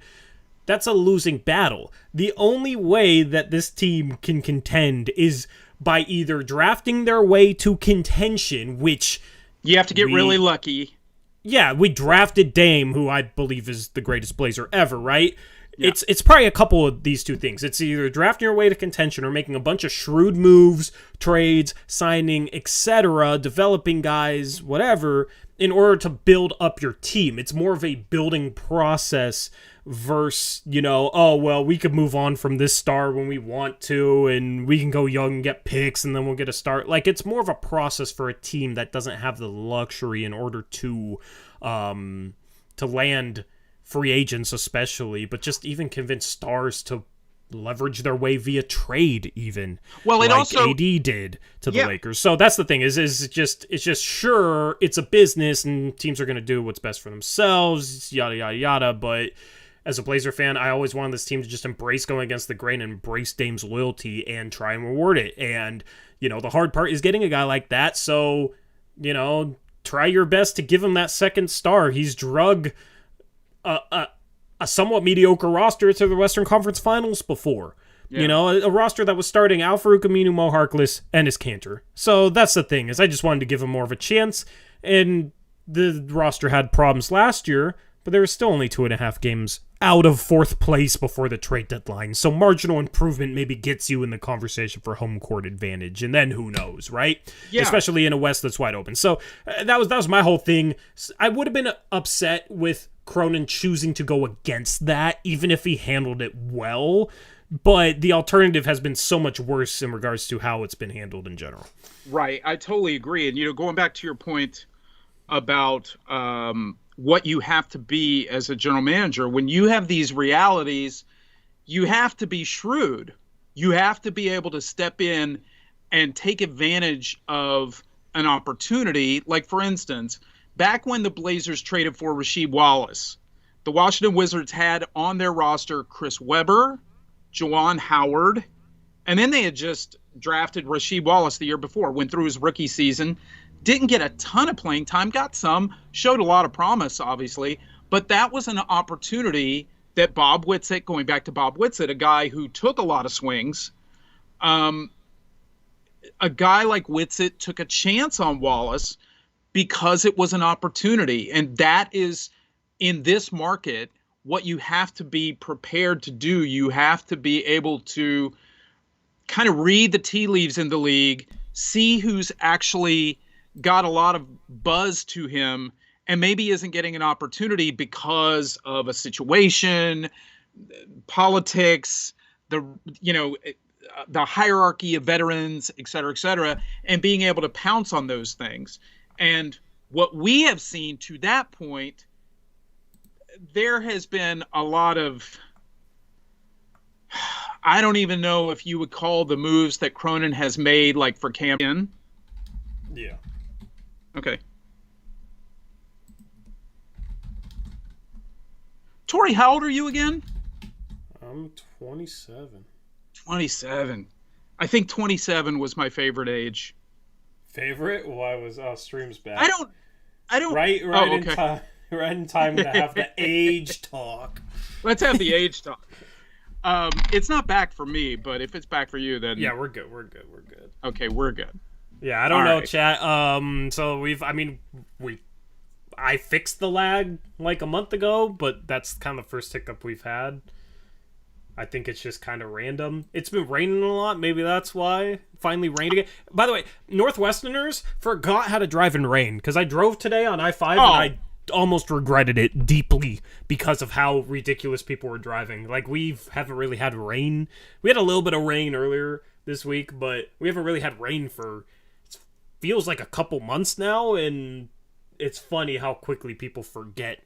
A: that's a losing battle. The only way that this team can contend is by either drafting their way to contention, which
B: you have to get really lucky.
A: Yeah, we drafted Dame, who I believe is the greatest Blazer ever, right? Yeah. It's probably a couple of these two things. It's either drafting your way to contention or making a bunch of shrewd moves, trades, signing, etc., developing guys, whatever, in order to build up your team. It's more of a building process versus, we could move on from this star when we want to, and we can go young and get picks, and then we'll get a start. Like, it's more of a process for a team that doesn't have the luxury in order to land free agents especially, but just even convince stars to leverage their way via trade, even. Well, it like also AD did to the Lakers. So that's the thing, is it's just sure, it's a business and teams are going to do what's best for themselves, yada yada yada, but as a Blazer fan, I always wanted this team to just embrace going against the grain and embrace Dame's loyalty and try and reward it. And the hard part is getting a guy like that, so try your best to give him that second star. He's drug a somewhat mediocre roster to the Western Conference Finals before. Yeah. A roster that was starting Al-Farouq Aminu, Mo Harkless, and his Cantor. So that's the thing, is I just wanted to give him more of a chance, and the roster had problems last year, but there was still only 2.5 games out of 4th place before the trade deadline. So marginal improvement maybe gets you in the conversation for home court advantage, and then who knows, right? Yeah. Especially in a West that's wide open. So that was my whole thing. I would have been upset with Cronin choosing to go against that, even if he handled it well. But the alternative has been so much worse in regards to how it's been handled in general.
B: Right. I totally agree. And, going back to your point about what you have to be as a general manager, when you have these realities, you have to be shrewd. You have to be able to step in and take advantage of an opportunity. Like, for instance, back when the Blazers traded for Rasheed Wallace, the Washington Wizards had on their roster Chris Webber, Juwan Howard, and then they had just drafted Rasheed Wallace the year before, went through his rookie season, didn't get a ton of playing time, got some, showed a lot of promise, obviously, but that was an opportunity that Bob Whitsitt, going back to Bob Whitsitt, a guy who took a lot of swings, a guy like Whitsitt took a chance on Wallace because it was an opportunity. And that is, in this market, what you have to be prepared to do. You have to be able to kind of read the tea leaves in the league, see who's actually got a lot of buzz to him and maybe isn't getting an opportunity because of a situation, politics, the hierarchy of veterans, et cetera, and being able to pounce on those things. And what we have seen to that point, there has been a lot of, I don't even know if you would call the moves that Cronin has made, like for Cam.
A: Yeah.
B: Okay. Tori, how old are you again?
A: I'm 27.
B: 27. I think 27 was my favorite age.
A: Favorite? Why was streams back?
B: I don't.
A: Right
B: okay.
A: in time. Right in time to have the age talk.
B: Let's have the age talk. It's not back for me, but if it's back for you, then
A: yeah, we're good.
B: Okay, we're good.
A: Yeah, I don't know, chat. So I fixed the lag like a month ago, but that's kind of the first hiccup we've had. I think it's just kind of random. It's been raining a lot. Maybe that's why. Finally rained again. By the way, Northwesterners forgot how to drive in rain, because I drove today on I-5 and I almost regretted it deeply because of how ridiculous people were driving. Like, we haven't really had rain. We had a little bit of rain earlier this week, but we haven't really had rain for, it feels like a couple months now, and it's funny how quickly people forget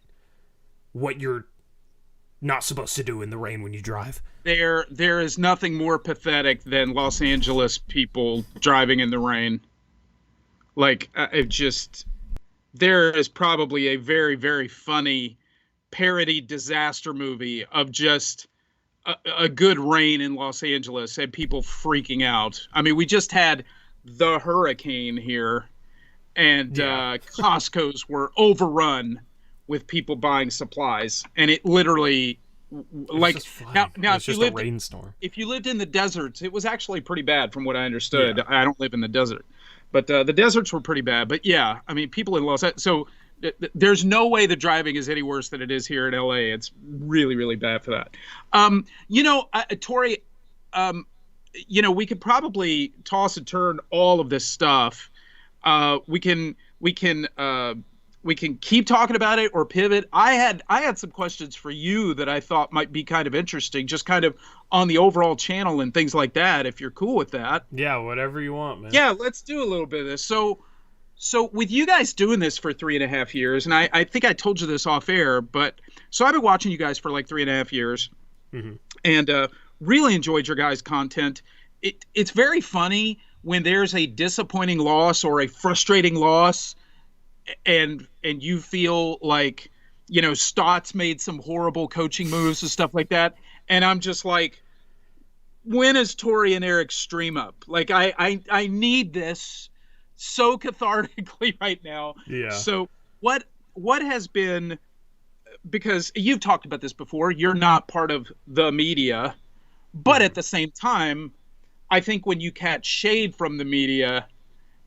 A: what you're not supposed to do in the rain when you drive.
B: There is nothing more pathetic than Los Angeles people driving in the rain. Like, there is probably a very, very funny parody disaster movie of just a good rain in Los Angeles and people freaking out. I mean, we just had the hurricane here, and Costco's were overrun with people buying supplies, and it literally, like, now
A: it's just a rainstorm.
B: If you lived in the deserts, it was actually pretty bad from what I understood. Yeah. I don't live in the desert, but the deserts were pretty bad. But yeah, I mean, people in Los Angeles, so there's no way the driving is any worse than it is here in LA. It's really, really bad for that. Tori, we could probably toss and turn all of this stuff. We can keep talking about it or pivot. I had some questions for you that I thought might be kind of interesting, just kind of on the overall channel and things like that, if you're cool with that.
A: Yeah, whatever you want, man.
B: Yeah, let's do a little bit of this. So with you guys doing this for 3.5 years, and I think I told you this off air, but so I've been watching you guys for like 3.5 years, and really enjoyed your guys' content. It's very funny when there's a disappointing loss or a frustrating loss, and you feel like, Stotts made some horrible coaching moves and stuff like that, and I'm just like, when is Tori and Eric stream up? Like, I need this so cathartically right now.
A: Yeah.
B: So what has been, because you've talked about this before, you're not part of the media, but at the same time, I think when you catch shade from the media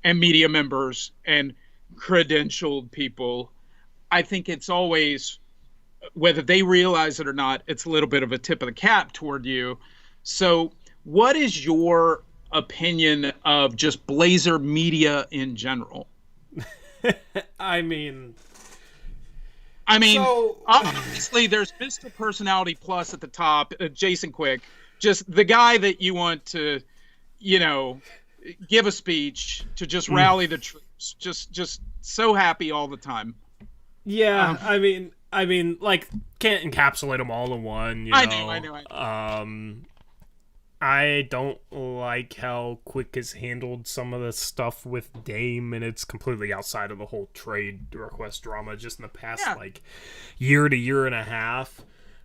B: and media members and credentialed people, I think it's always, whether they realize it or not, it's a little bit of a tip of the cap toward you. So what is your opinion of just Blazer media in general?
A: I mean,
B: so, obviously there's Mr. Personality Plus at the top, Jason Quick, just the guy that you want to, give a speech to just rally the troops, just so happy all the time.
A: Yeah, I mean, like, can't encapsulate them all in one.
B: I know.
A: I don't like how Quick has handled some of the stuff with Dame, and it's completely outside of the whole trade request drama just in the past, year to year and a half.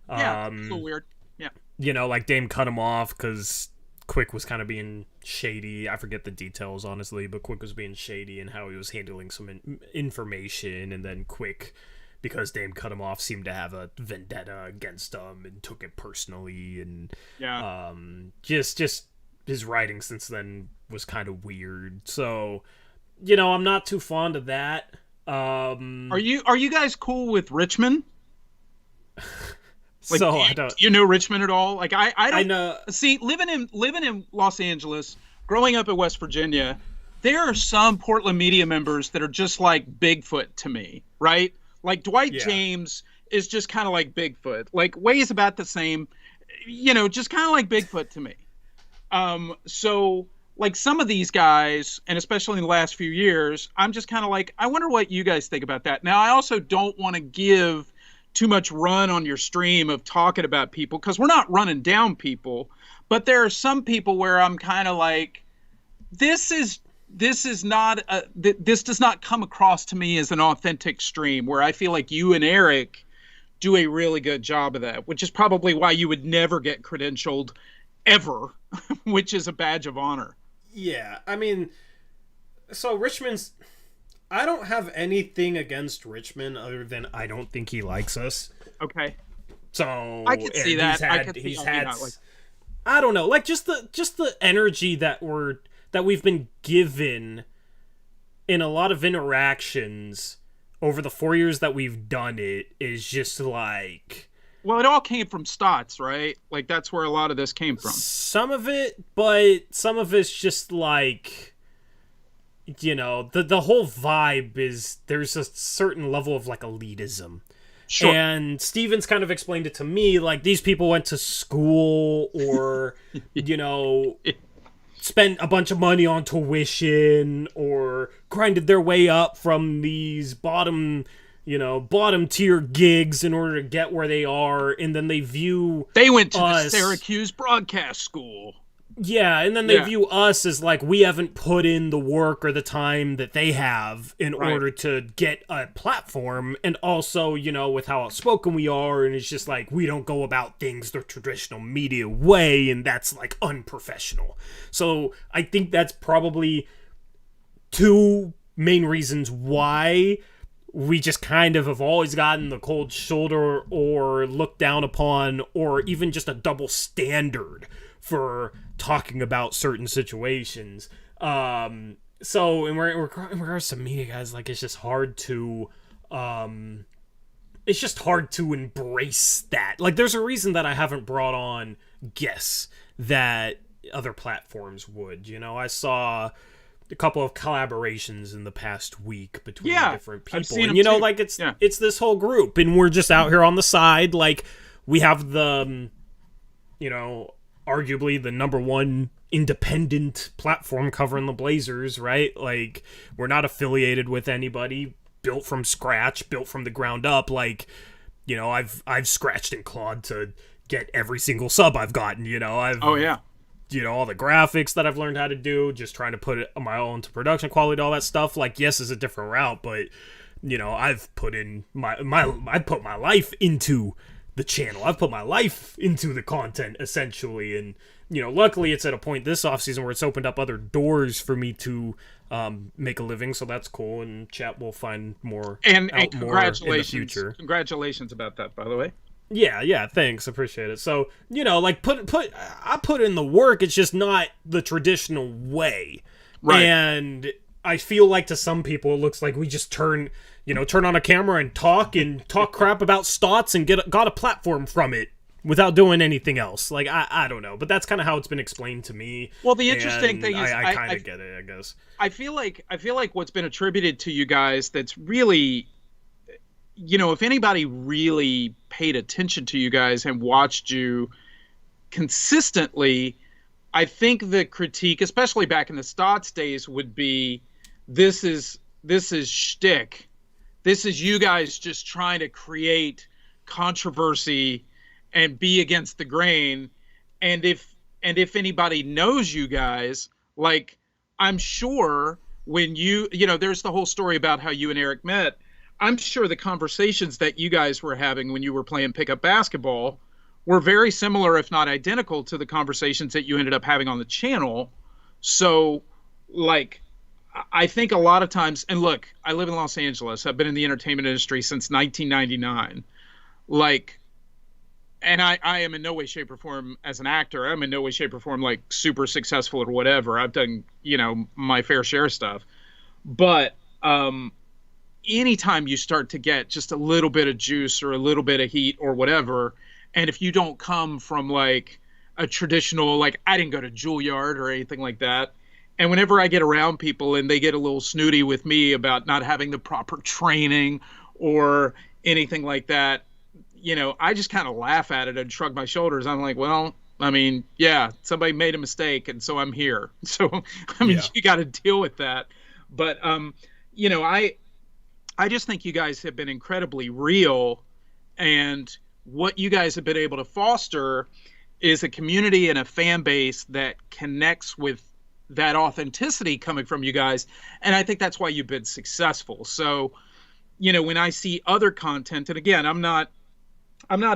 B: Yeah, it's a little weird. Yeah.
A: Like Dame cut him off because Quick was kind of being shady. I forget the details, honestly, but Quick was being shady in how he was handling some information, and then Quick, because Dame cut him off, seemed to have a vendetta against him and took it personally, and just his writing since then was kind of weird. So, I'm not too fond of that. Um,
B: Are you guys cool with Richmond? Like,
A: so I don't.
B: do you know Richmond at all? Like, I
A: I
B: don't
A: know.
B: see living in Los Angeles, growing up in West Virginia. There are some Portland media members that are just like Bigfoot to me, right? Like Dwight
A: Yeah.
B: James is just kind of like Bigfoot, like weighs about the same, just kind of like Bigfoot to me. So like some of these guys, and especially in the last few years, I'm just kind of like, I wonder what you guys think about that. Now, I also don't want to give too much run on your stream of talking about people because we're not running down people, but there are some people where I'm kind of like, this is not this does not come across to me as an authentic stream where I feel like you and Eric do a really good job of that, which is probably why you would never get credentialed ever, which is a badge of honor.
A: Yeah, I mean, so Richmond's. I don't have anything against Richmond other than I don't think he likes us.
B: Okay.
A: So
B: I could see that.
A: He's had. I don't know, like just the energy that we've been given in a lot of interactions over the 4 years that we've done it is just like.
B: Well, it all came from Stotts, right? Like that's where a lot of this came from.
A: Some of it, but some of it's just like. The whole vibe is there's a certain level of like elitism.
B: Sure.
A: And Steven's kind of explained it to me, like these people went to school or, spent a bunch of money on tuition or grinded their way up from these bottom tier gigs in order to get where they are. And then they
B: went to the Syracuse broadcast school.
A: Yeah, and then they view us as like we haven't put in the work or the time that they have in order to get a platform, and also, with how outspoken we are, and it's just like we don't go about things the traditional media way, and that's like unprofessional. So I think that's probably two main reasons why we just kind of have always gotten the cold shoulder or looked down upon or even just a double standard for talking about certain situations. So in regards to media, guys, like it's just hard to embrace that. Like there's a reason that I haven't brought on guests that other platforms would. I saw a couple of collaborations in the past week between different people.
B: I've seen
A: and
B: them too.
A: like it's this whole group, and we're just out here on the side. Like we have the arguably the number one independent platform covering the Blazers, right? Like we're not affiliated with anybody, built from scratch, built from the ground up. Like, I've scratched and clawed to get every single sub I've gotten, all the graphics that I've learned how to do, just trying to put it on my own to production quality, all that stuff. Like, yes, it's a different route, but I've put in I put my life into the channel. I've put my life into the content essentially, and luckily it's at a point this offseason where it's opened up other doors for me to make a living, so that's cool, and chat will find more
B: and
A: congratulations
B: more in the
A: future.
B: Congratulations about that, by the way.
A: Yeah, thanks, appreciate it. So like I put in the work, it's just not the traditional way,
B: right?
A: And I feel like to some people it looks like we just turn on a camera and talk crap about Stotts and got a platform from it without doing anything else. Like, I don't know, but that's kind of how it's been explained to me.
B: Well, the interesting thing is
A: I kind of get it, I guess.
B: I feel like what's been attributed to you guys that's really, if anybody really paid attention to you guys and watched you consistently, I think the critique, especially back in the Stotts days, would be this is shtick. This is you guys just trying to create controversy and be against the grain. And if anybody knows you guys, like, I'm sure when there's the whole story about how you and Eric met. I'm sure the conversations that you guys were having when you were playing pickup basketball were very similar, if not identical, to the conversations that you ended up having on the channel. So, like, I think a lot of times, and look, I live in Los Angeles. I've been in the entertainment industry since 1999. Like, and I am in no way, shape, or form as an actor. I'm in no way, shape, or form like super successful or whatever. I've done, my fair share of stuff. But anytime you start to get just a little bit of juice or a little bit of heat or whatever, and if you don't come from like a traditional, like I didn't go to Juilliard or anything like that. And whenever I get around people and they get a little snooty with me about not having the proper training or anything like that, I just kind of laugh at it and shrug my shoulders. I'm like, well, I mean, yeah, somebody made a mistake, and so I'm here. So, I mean, you got to deal with that. But, I just think you guys have been incredibly real, and what you guys have been able to foster is a community and a fan base that connects with that authenticity coming from you guys. And I think that's why you've been successful. So, when I see other content, and again, I'm not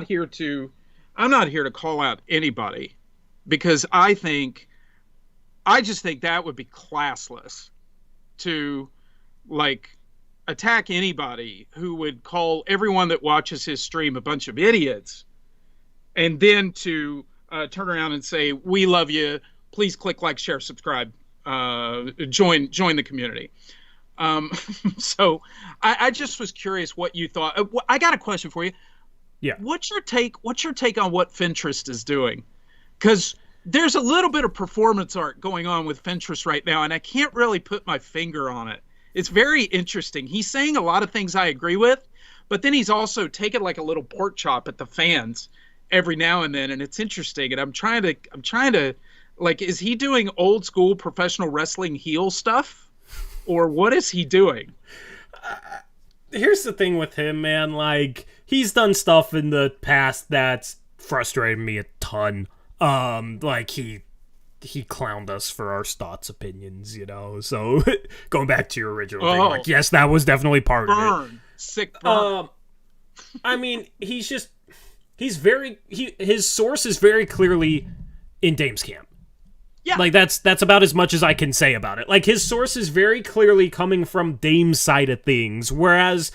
B: here to call out anybody, because I just think that would be classless to like attack anybody who would call everyone that watches his stream a bunch of idiots, and then to turn around and say, we love you, please click like, share, subscribe, join the community. So I just was curious what you thought. I got a question for you.
A: Yeah.
B: What's your take on what Finterest is doing? Because there's a little bit of performance art going on with Finterest right now, and I can't really put my finger on it. It's very interesting. He's saying a lot of things I agree with, but then he's also taking like a little pork chop at the fans every now and then, and it's interesting. And I'm trying to like, is he doing old school professional wrestling heel stuff, or what is he doing?
A: Here's the thing with him, man. Like, he's done stuff in the past that's frustrated me a ton. Like he clowned us for our Stotts opinions, So going back to your original thing, like, yes, that was definitely part of it.
B: Sick burn.
A: I mean, his source is very clearly in Dame's camp.
B: Yeah.
A: Like, that's about as much as I can say about it. Like, his source is very clearly coming from Dame's side of things, whereas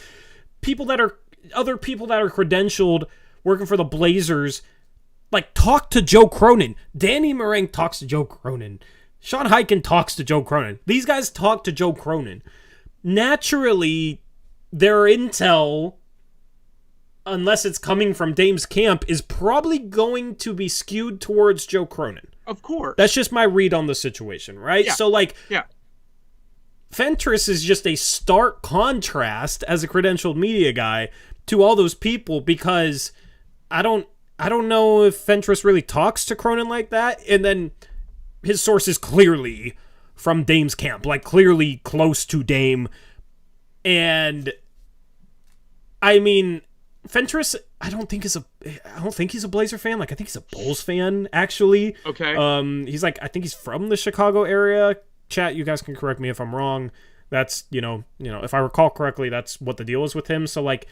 A: other people that are credentialed working for the Blazers, like, talk to Joe Cronin. Danny Meringue talks to Joe Cronin. Sean Hyken talks to Joe Cronin. These guys talk to Joe Cronin. Naturally, their intel, unless it's coming from Dame's camp, is probably going to be skewed towards Joe Cronin.
B: Of course.
A: That's just my read on the situation, right?
B: Yeah.
A: So, like,
B: yeah.
A: Fentress is just a stark contrast as a credentialed media guy to all those people, because I don't know if Fentress really talks to Cronin like that, and then his source is clearly from Dame's camp, like clearly close to Dame. And I mean, Fentress, I don't think he's a Blazer fan. Like, I think he's a Bulls fan, actually.
B: Okay.
A: He's like, I think he's from the Chicago area. Chat, you guys can correct me if I'm wrong. That's, if I recall correctly, that's what the deal is with him. So, like,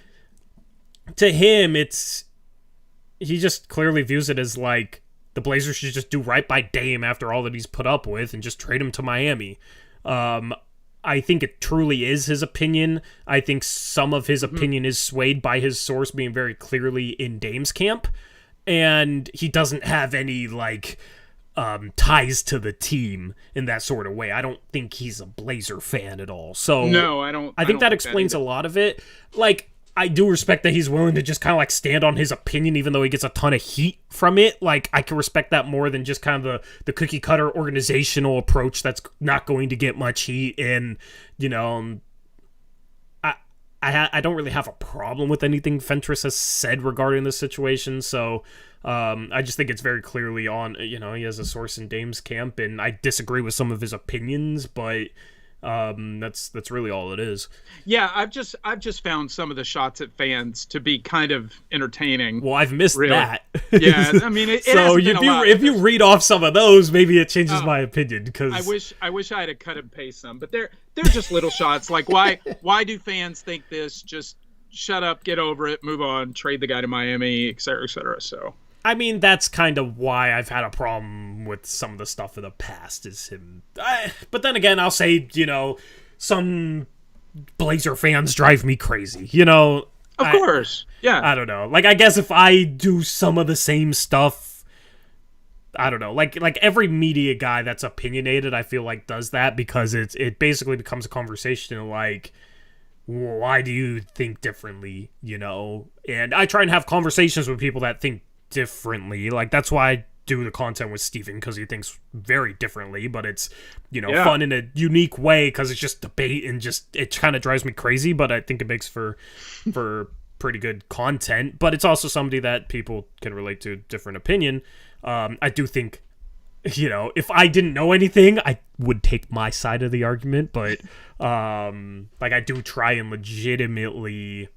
A: to him, he just clearly views it as like the Blazers should just do right by Dame after all that he's put up with and just trade him to Miami. I think it truly is his opinion. I think some of his opinion is swayed by his source being very clearly in Dame's camp, and he doesn't have any like ties to the team in that sort of way. I don't think he's a Blazer fan at all. So
B: no, I don't.
A: I think that explains a lot of it. Like, I do respect that he's willing to just kind of like stand on his opinion, even though he gets a ton of heat from it. Like, I can respect that more than just kind of the cookie cutter organizational approach that's not going to get much heat. And, I don't really have a problem with anything Fentress has said regarding this situation. So, I just think it's very clearly on, he has a source in Dame's camp, and I disagree with some of his opinions, but that's really all it is.
B: Yeah, I've just found some of the shots at fans to be kind of entertaining.
A: Well, I've missed that.
B: Yeah, I mean, it
A: so if you read off some of those, maybe it changes my opinion. Because
B: I wish I had to cut and paste some, but they're just little shots. Like, why do fans think this? Just shut up, get over it, move on, trade the guy to Miami, et cetera, et cetera. So.
A: I mean, that's kind of why I've had a problem with some of the stuff in the past, is him. But then again, I'll say, some Blazer fans drive me crazy, Of
B: course, yeah.
A: I don't know. Like, I guess if I do some of the same stuff, I don't know. Like every media guy that's opinionated, I feel like does that, because it basically becomes a conversation like, why do you think differently, you know? And I try and have conversations with people that think differently. Like, that's why I do the content with Steven, because he thinks very differently, but it's, you know, fun in a unique way, because it's just debate and just, it kind of drives me crazy, but I think it makes for pretty good content. But it's also somebody that people can relate to, different opinion. I do think, you know, if I didn't know anything, I would take my side of the argument, but like, I do try and legitimately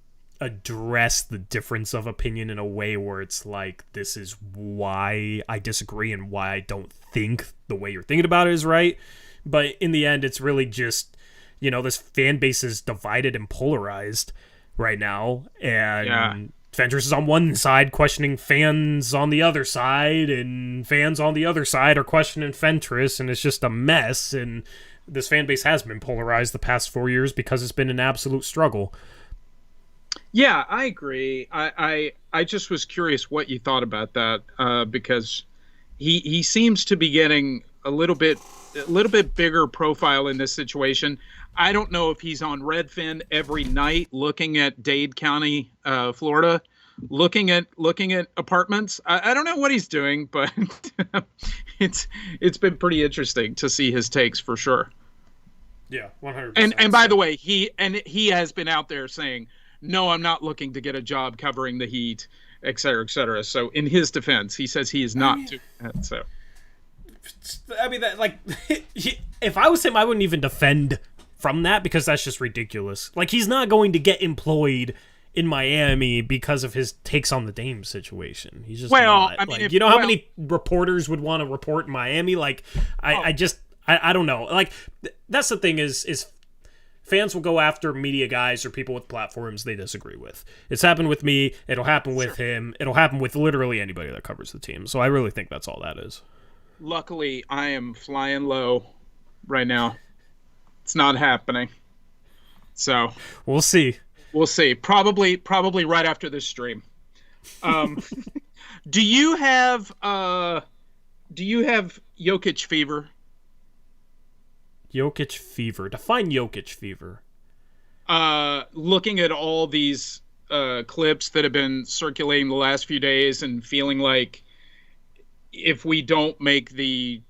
A: address the difference of opinion in a way where it's like, this is why I disagree and why I don't think the way you're thinking about it is right. But in the end, it's really just, you know, this fan base is divided and polarized right now, and Fentress is on one side questioning fans on the other side, and fans on the other side are questioning Fentress, and it's just a mess. And this fan base has been polarized the past 4 years because it's been an absolute struggle.
B: Yeah, I agree. I just was curious what you thought about that, because he seems to be getting a little bit bigger profile in this situation. I don't know if he's on Redfin every night looking at Dade County, Florida, looking at apartments. I don't know what he's doing, but it's been pretty interesting to see his takes for sure.
A: Yeah, 100%.
B: And by the way, he has been out there saying, no, I'm not looking to get a job covering the Heat, et cetera, et cetera. So in his defense, he says he is not doing that. So,
A: I mean, that, like, if I was him, I wouldn't even defend from that, because that's just ridiculous. Like, he's not going to get employed in Miami because of his takes on the Dame situation. He's just not. I mean, like, you know how many reporters would want to report in Miami? Like, I don't know. Like, that's the thing is fans will go after media guys or people with platforms they disagree with. It's happened with me. It'll happen with him. It'll happen with literally anybody that covers the team. So I really think that's all that is.
B: Luckily, I am flying low right now. It's not happening. So
A: we'll see.
B: We'll see. Probably right after this stream. Do you have Jokic fever?
A: Jokic fever. Define Jokic fever.
B: Looking at all these clips that have been circulating the last few days and feeling like if we don't make the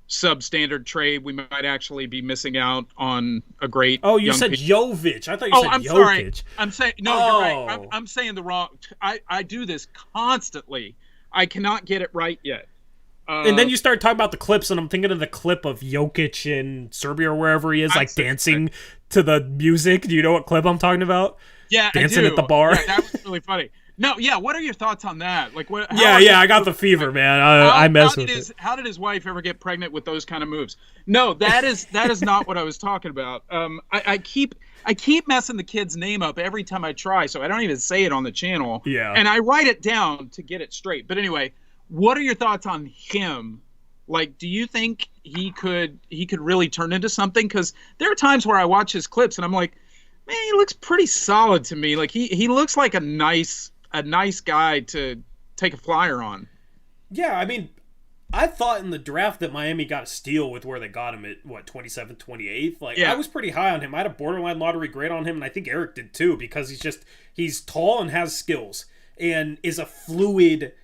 B: substandard trade, we might actually be missing out on a great.
A: Oh, you said Jovic. I thought you said
B: I'm
A: Jokic.
B: Sorry. I'm saying no. You're right. I'm saying the wrong. I do this constantly. I cannot get it right yet.
A: And then you start talking about the clips, and I'm thinking of the clip of Jokic in Serbia or wherever he is, like dancing to the music. Do you know what clip I'm talking about?
B: Yeah,
A: dancing
B: I do.
A: At the bar.
B: Yeah, that was really funny. No, yeah. What are your thoughts on that? Like, what?
A: I got the fever, man. I mess with it.
B: How did his wife ever get pregnant with those kind of moves? No, that is not what I was talking about. I keep messing the kid's name up every time I try, so I don't even say it on the channel.
A: Yeah.
B: And I write it down to get it straight. But anyway, what are your thoughts on him? Like, do you think he could really turn into something? Because there are times where I watch his clips and I'm like, man, he looks pretty solid to me. Like he looks like a nice guy to take a flyer on.
A: Yeah, I mean, I thought in the draft that Miami got a steal with where they got him at, 27th, 28th? Like, yeah. I was pretty high on him. I had a borderline lottery grade on him, and I think Eric did too, because he's tall and has skills and is a fluid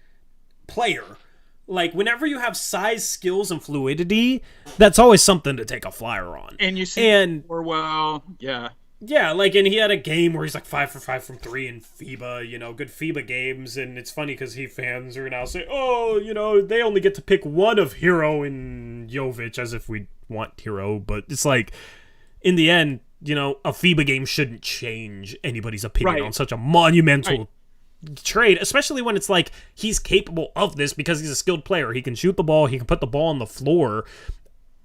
A: player. Like, whenever you have size, skills, and fluidity, that's always something to take a flyer on.
B: And you see well, yeah.
A: Yeah, like, and he had a game where he's like 5 for 5 from 3 in FIBA, good FIBA games, and it's funny because Heat fans are now saying, oh, they only get to pick one of Hero and Jovic, as if we want Hero, but it's like, in the end, a FIBA game shouldn't change anybody's opinion on such a monumental trade, especially when it's like, he's capable of this because he's a skilled player. He can shoot the ball, he can put the ball on the floor,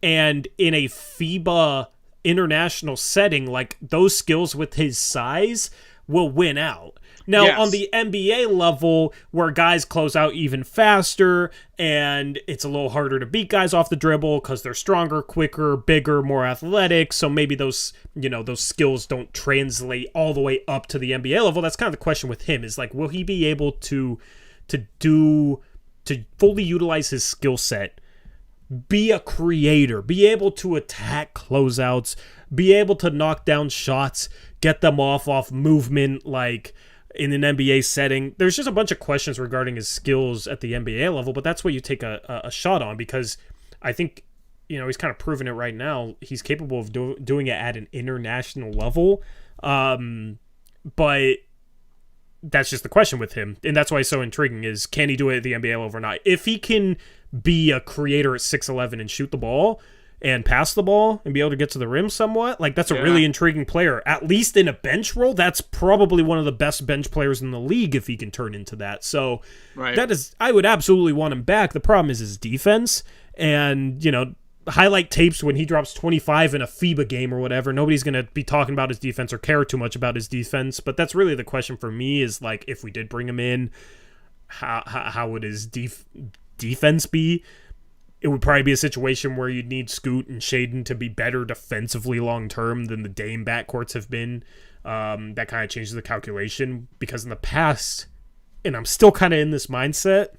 A: and in a FIBA international setting, like, those skills with his size will win out. Now, on the NBA level, where guys close out even faster, and it's a little harder to beat guys off the dribble because they're stronger, quicker, bigger, more athletic, so maybe those skills don't translate all the way up to the NBA level. That's kind of the question with him, is like, will he be able to fully utilize his skill set be a creator, be able to attack closeouts, be able to knock down shots, get them off movement, like in an NBA setting. There's just a bunch of questions regarding his skills at the NBA level, but that's what you take a shot on, because I think, he's kind of proven it right now. He's capable of doing it at an international level. But that's just the question with him. And that's why it's so intriguing, is can he do it at the NBA level or not? If he can be a creator at 6'11" and shoot the ball and pass the ball and be able to get to the rim somewhat, like that's a really intriguing player. At least in a bench role, that's probably one of the best bench players in the league if he can turn into that. So that is, I would absolutely want him back. The problem is his defense, and highlight tapes when he drops 25 in a FIBA game or whatever. Nobody's going to be talking about his defense or care too much about his defense. But that's really the question for me, is like, if we did bring him in, how would his defense be? It would probably be a situation where you'd need Scoot and Shaden to be better defensively long-term than the Dame backcourts have been. That kind of changes the calculation, because in the past, and I'm still kind of in this mindset,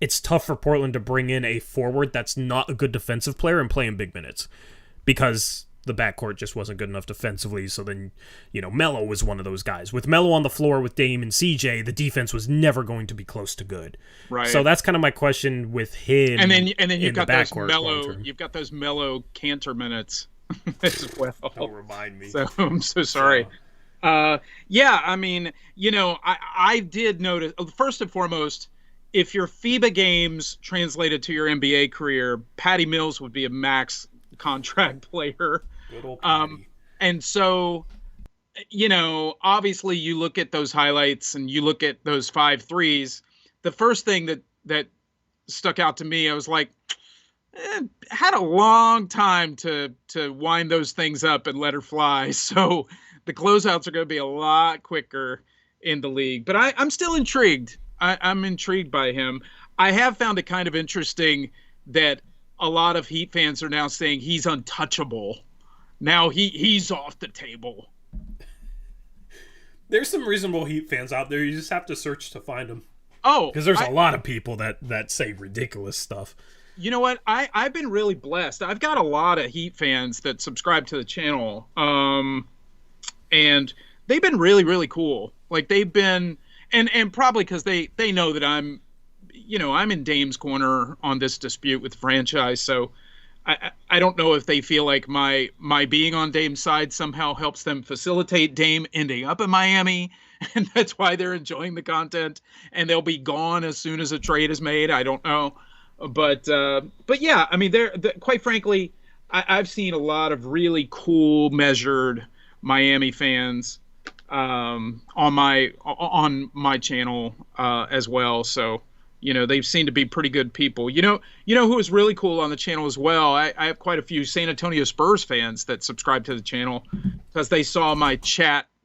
A: it's tough for Portland to bring in a forward that's not a good defensive player and play in big minutes, because the backcourt just wasn't good enough defensively. So then, Melo was one of those guys. With Melo on the floor with Dame and CJ, the defense was never going to be close to good. Right. So that's kind of my question with him.
B: And then you've got those Melo Cantor minutes as well.
A: Don't remind me.
B: So I'm so sorry. I did notice, first and foremost, if your FIBA games translated to your NBA career, Patty Mills would be a max contract player.
A: Good old Patty.
B: And so, obviously you look at those highlights and you look at those 5 threes. The first thing that stuck out to me, I was like, had a long time to wind those things up and let her fly. So the closeouts are going to be a lot quicker in the league. But I'm still intrigued. I'm intrigued by him. I have found it kind of interesting that a lot of Heat fans are now saying he's untouchable. Now he's off the table.
A: There's some reasonable Heat fans out there. You just have to search to find them.
B: Oh,
A: because there's a lot of people that say ridiculous stuff.
B: You know what? I've been really blessed. I've got a lot of Heat fans that subscribe to the channel, and they've been really, really cool. Like, they've been, and probably because they know that I'm in Dame's corner on this dispute with the franchise. So I don't know if they feel like my being on Dame's side somehow helps them facilitate Dame ending up in Miami, and that's why they're enjoying the content, and they'll be gone as soon as a trade is made. I don't know. But yeah, I mean, they're quite frankly, I've seen a lot of really cool, measured Miami fans on my channel as well. So, they seem to be pretty good people. You know who is really cool on the channel as well? I have quite a few San Antonio Spurs fans that subscribe to the channel because they saw my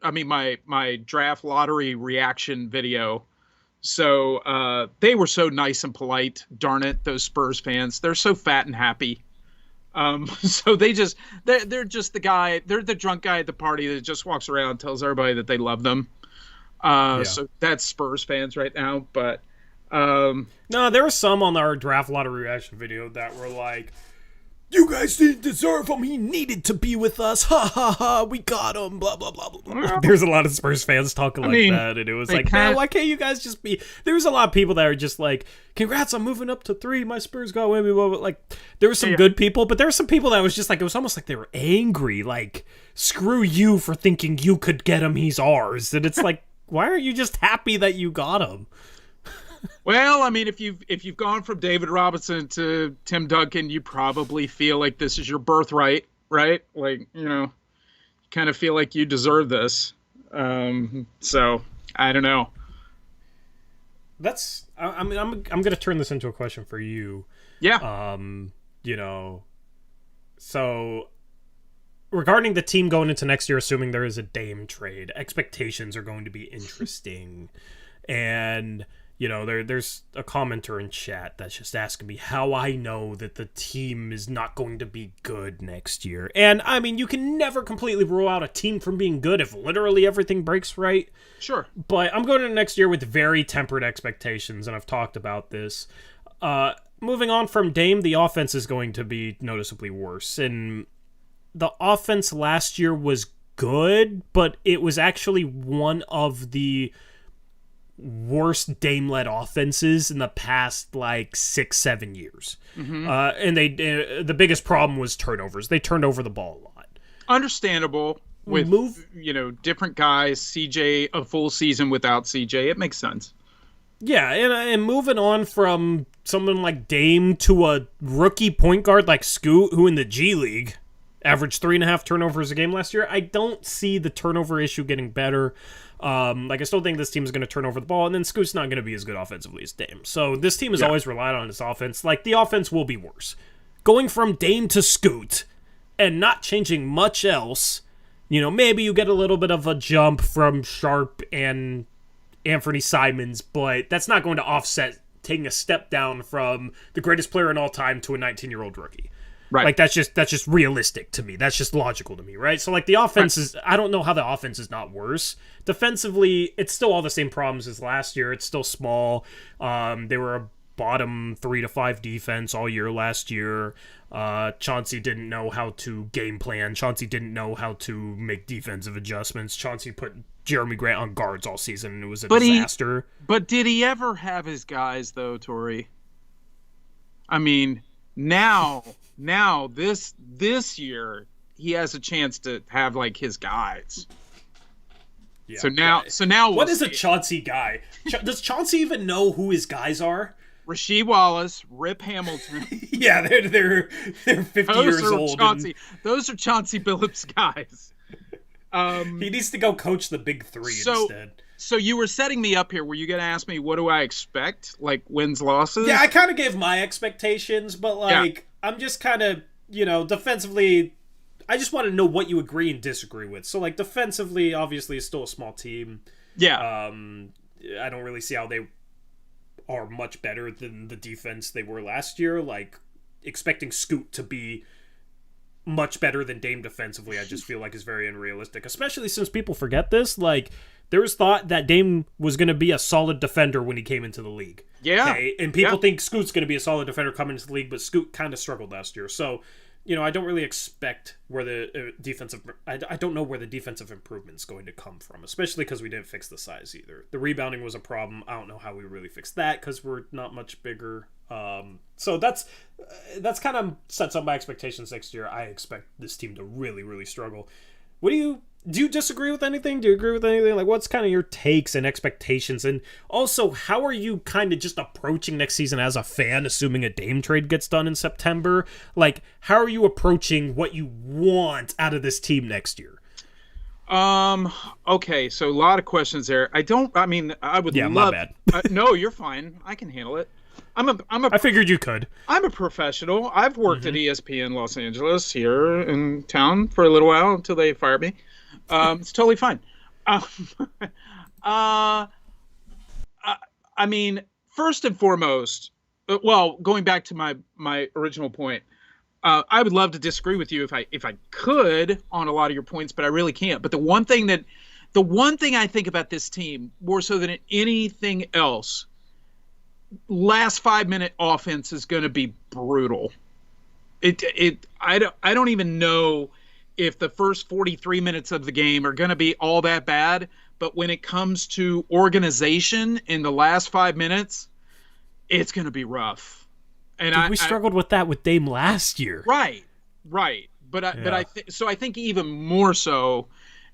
B: my draft lottery reaction video. So they were so nice and polite. Darn it, those Spurs fans. They're so fat and happy. So they're just the guy. They're the drunk guy at the party that just walks around and tells everybody that they love them. So that's Spurs fans right now. But
A: no, there were some on our draft lottery reaction video that were like, "You guys didn't deserve him. He needed to be with us. Ha ha ha. We got him. Blah blah blah blah blah." There's a lot of Spurs fans talking that, and it was like, man, why can't you guys just be? There was a lot of people that were just like, "Congrats, I'm moving up to 3. My Spurs got win." Like, there were some good people, but there were some people that was just like, it was almost like they were angry. Like, screw you for thinking you could get him. He's ours. And it's like, why aren't you just happy that you got him?
B: Well, I mean, if you've gone from David Robinson to Tim Duncan, you probably feel like this is your birthright, right? Like, you kind of feel like you deserve this. So I don't know.
A: I'm going to turn this into a question for you.
B: Yeah.
A: So regarding the team going into next year, assuming there is a Dame trade, expectations are going to be interesting. And there's a commenter in chat that's just asking me how I know that the team is not going to be good next year. And, I mean, you can never completely rule out a team from being good if literally everything breaks right.
B: Sure.
A: But I'm going into next year with very tempered expectations, and I've talked about this. Moving on from Dame, the offense is going to be noticeably worse. And the offense last year was good, but it was actually one of the worst Dame-led offenses in the past, 6-7 years. Mm-hmm. And the biggest problem was turnovers. They turned over the ball a lot.
B: Understandable with, different guys. CJ, a full season without CJ, it makes sense.
A: Yeah, and moving on from someone like Dame to a rookie point guard like Scoot, who in the G League averaged 3.5 turnovers a game last year, I don't see the turnover issue getting better. I still think this team is going to turn over the ball, and then Scoot's not going to be as good offensively as Dame. So this team has always relied on its offense. The offense will be worse. Going from Dame to Scoot and not changing much else, maybe you get a little bit of a jump from Sharp and Anthony Simons, but that's not going to offset taking a step down from the greatest player in all time to a 19-year-old rookie. Right. That's just realistic to me. That's just logical to me, right? So the offense is, I don't know how the offense is not worse. Defensively, it's still all the same problems as last year. It's still small. They were a bottom 3 to 5 defense all year last year. Chauncey didn't know how to game plan. Chauncey didn't know how to make defensive adjustments. Chauncey put Jeremy Grant on guards all season, and it was a disaster.
B: But did he ever have his guys, though, Tori? I mean, now this year he has a chance to have his guys. Yeah. So now
A: what is a Chauncey guy? Does Chauncey even know who his guys are?
B: Rasheed Wallace, Rip Hamilton.
A: Yeah, they're 50 years old.
B: Those are Chauncey Billups' guys.
A: He needs to go coach the big three instead.
B: So you were setting me up here. Were you going to ask me what do I expect? Wins, losses?
A: Yeah, I kind of gave my expectations, but I'm just kind of, defensively, I just want to know what you agree and disagree with. So defensively, obviously, it's still a small team.
B: Yeah.
A: I don't really see how they are much better than the defense they were last year. Expecting Scoot to be much better than Dame defensively, I just feel is very unrealistic, especially since people forget this. There was thought that Dame was going to be a solid defender when he came into the league.
B: Yeah.
A: Okay? And people think Scoot's going to be a solid defender coming into the league, but Scoot kind of struggled last year. So, I don't really expect where the defensive... I don't know where the defensive improvement's going to come from, especially because we didn't fix the size either. The rebounding was a problem. I don't know how we really fixed that because we're not much bigger. So that's kind of sets up my expectations next year. I expect this team to really, really struggle. Do you disagree with anything? Do you agree with anything? What's kind of your takes and expectations? And also, how are you kind of just approaching next season as a fan, assuming a Dame trade gets done in September? How are you approaching what you want out of this team next year?
B: Okay, so a lot of questions there. I would love...
A: my bad.
B: No, you're fine. I can handle it.
A: I figured you could.
B: I'm a professional. I've worked at ESPN Los Angeles here in town for a little while until they fired me. It's totally fine. First and foremost, going back to my original point, I would love to disagree with you if I could on a lot of your points, but I really can't. But the one thing I think about this team more so than anything else, last 5-minute offense is going to be brutal. I don't even know if the first 43 minutes of the game are going to be all that bad, but when it comes to organization in the last 5 minutes, it's going to be rough. And
A: we struggled with that with Dame last year.
B: Right. But I think even more so,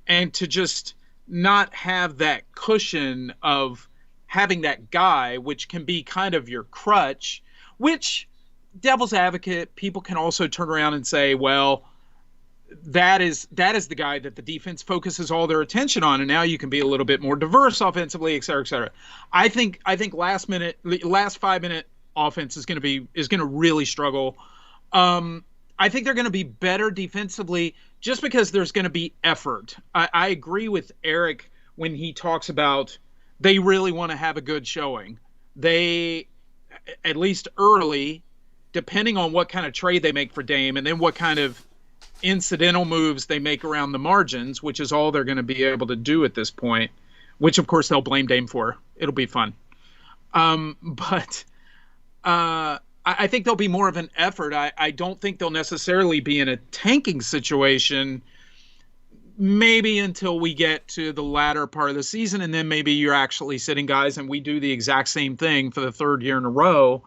B: and to just not have that cushion of having that guy, which can be kind of your crutch, which devil's advocate, people can also turn around and say, well, that is the guy that the defense focuses all their attention on, and now you can be a little bit more diverse offensively, et cetera, et cetera. I think last 5-minute offense is going to really struggle. I think they're going to be better defensively just because there's going to be effort. I agree with Eric when he talks about they really want to have a good showing. They, at least early, depending on what kind of trade they make for Dame and then what kind of incidental moves they make around the margins, which is all they're going to be able to do at this point, which of course they'll blame Dame for. It'll be fun. But I think there'll be more of an effort. I don't think they'll necessarily be in a tanking situation, maybe until we get to the latter part of the season, and then maybe you're actually sitting guys and we do the exact same thing for the third year in a row.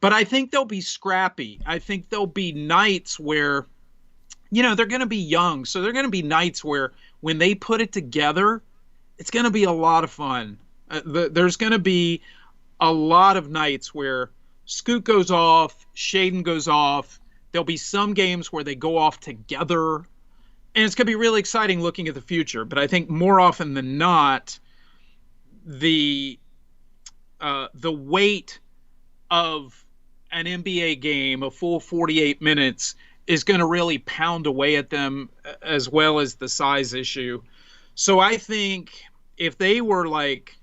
B: But I think they'll be scrappy. I think there'll be nights where, they're going to be young. So they're going to be nights where when they put it together, it's going to be a lot of fun. There's going to be a lot of nights where Scoot goes off, Shaden goes off. There'll be some games where they go off together. And it's going to be really exciting looking at the future. But I think more often than not, the weight of an NBA game, a full 48 minutes, is going to really pound away at them, as well as the size issue. So I think if they were like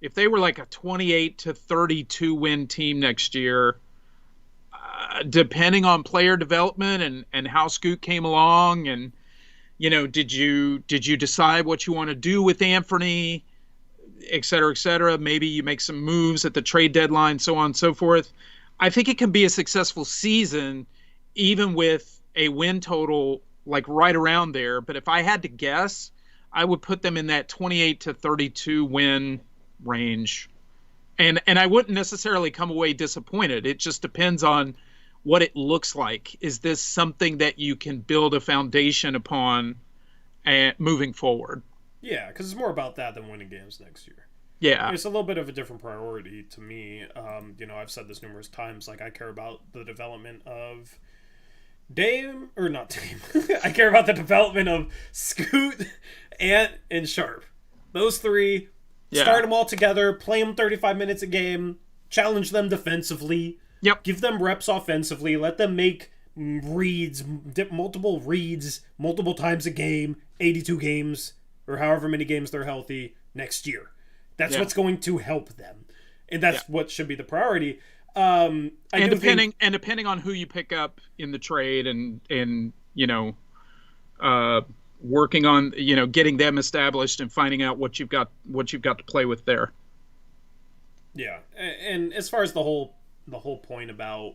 B: a 28-32 win team next year, depending on player development and how Scoot came along, and did you decide what you want to do with Anthony, et cetera, maybe you make some moves at the trade deadline, so on and so forth. I think it can be a successful season even with a win total like right around there. But if I had to guess, I would put them in that 28-32 win range. And I wouldn't necessarily come away disappointed. It just depends on what it looks like. Is this something that you can build a foundation upon moving forward?
A: Yeah, because it's more about that than winning games next year.
B: Yeah.
A: It's a little bit of a different priority to me. I've said this numerous times. Like, I care about the development of I care about the development of Scoot, Ant, and Sharp. Those three. Yeah. Start them all together, play them 35 minutes a game, challenge them defensively, give them reps offensively, let them make multiple reads, multiple times a game, 82 games, or however many games they're healthy next year. That's what's going to help them. And that's what should be the priority.
B: And depending on who you pick up in the trade and working on getting them established and finding out what you've got to play with there.
A: Yeah, and as far as the whole point about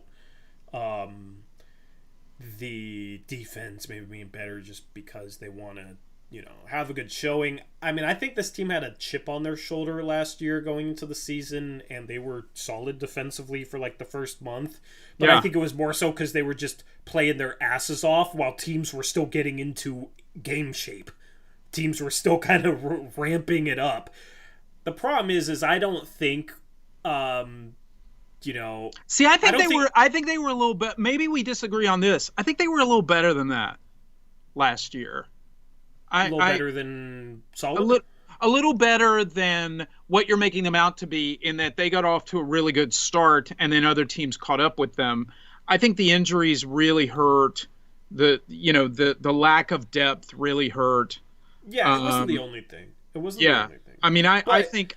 A: the defense maybe being better just because they want to have a good showing. I mean, I think this team had a chip on their shoulder last year going into the season, and they were solid defensively for like the first month. But I think it was more so because they were just playing their asses off while teams were still getting into game shape. Teams were still kind of ramping it up. The problem is I don't think,
B: See, I think they were a little bit. Maybe we disagree on this. I think they were a little better than that last year.
A: A little better than solid?
B: A little better than what you're making them out to be, in that they got off to a really good start and then other teams caught up with them. I think the injuries really hurt. The lack of depth really hurt.
A: Yeah, it wasn't the only thing. It wasn't the only thing.
B: I mean, I think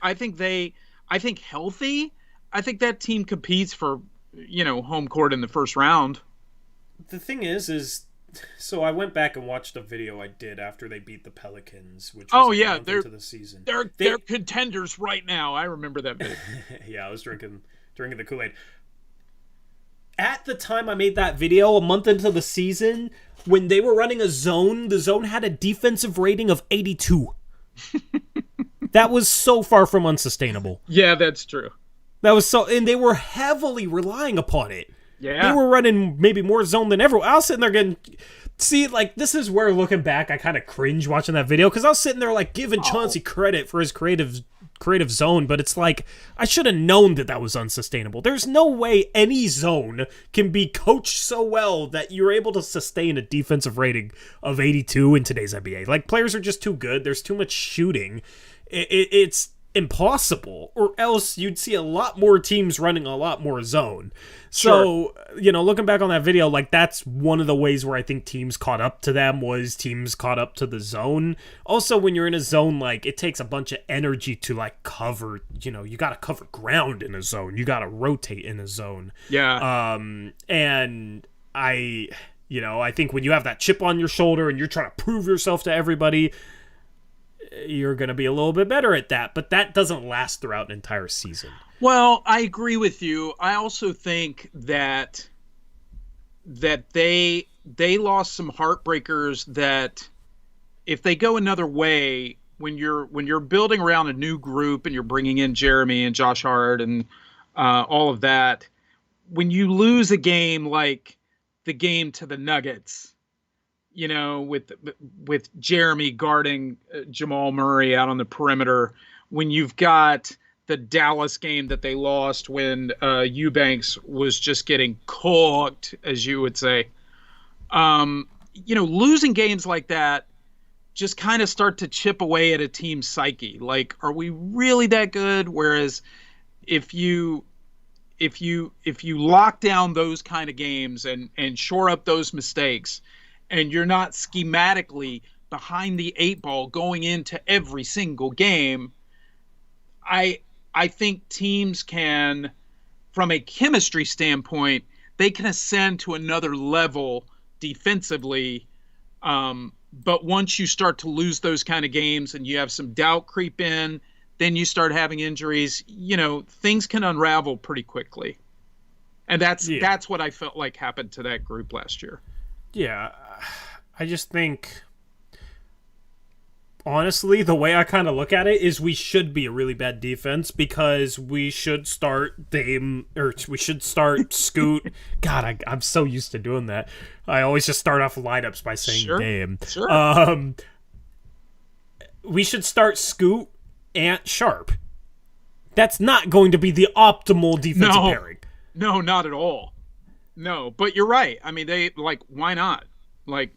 B: healthy. I think that team competes for home court in the first round.
A: The thing is so I went back and watched a video I did after they beat the Pelicans, which was into the season.
B: They're contenders right now. I remember that video.
A: Yeah, I was drinking the Kool-Aid. At the time I made that video, a month into the season, when they were running a zone, the zone had a defensive rating of 82. That was so far from unsustainable.
B: Yeah, that's true.
A: And they were heavily relying upon it.
B: Yeah.
A: They were running maybe more zone than ever. I was sitting there this is where, looking back, I kind of cringe watching that video, because I was sitting there like giving Chauncey credit for his creative zone, but it's like, I should have known that was unsustainable. There's no way any zone can be coached so well that you're able to sustain a defensive rating of 82 in today's NBA. Like, players are just too good. There's too much shooting. It's impossible, or else you'd see a lot more teams running a lot more zone. So, looking back on that video, like, that's one of the ways where I think teams caught up to them, was teams caught up to the zone. Also, when you're in a zone, like, it takes a bunch of energy to, like, cover, you got to cover ground in a zone. You got to rotate in a zone.
B: Yeah.
A: And I think when you have that chip on your shoulder and you're trying to prove yourself to everybody, you're going to be a little bit better at that, but that doesn't last throughout an entire season.
B: Well, I agree with you. I also think that they lost some heartbreakers that if they go another way, when you're building around a new group and you're bringing in Jeremy and Josh Hart and all of that, when you lose a game like the game to the Nuggets, with Jeremy guarding Jamal Murray out on the perimeter, when you've got the Dallas game that they lost when Eubanks was just getting cooked, as you would say. Losing games like that just kind of start to chip away at a team's psyche. Like, are we really that good? Whereas if you lock down those kind of games and shore up those mistakes, and you're not schematically behind the eight ball going into every single game, I think teams can, from a chemistry standpoint, they can ascend to another level defensively. But once you start to lose those kind of games and you have some doubt creep in, then you start having injuries, things can unravel pretty quickly. And that's what I felt like happened to that group last year.
A: Yeah, I just think, honestly, the way I kind of look at it is we should be a really bad defense because we should start Dame, or we should start Scoot. God, I'm so used to doing that. I always just start off lineups by saying Dame.
B: Sure.
A: We should start Scoot and Sharp. That's not going to be the optimal defensive pairing.
B: No, not at all. No, but you're right. I mean, why not? Like,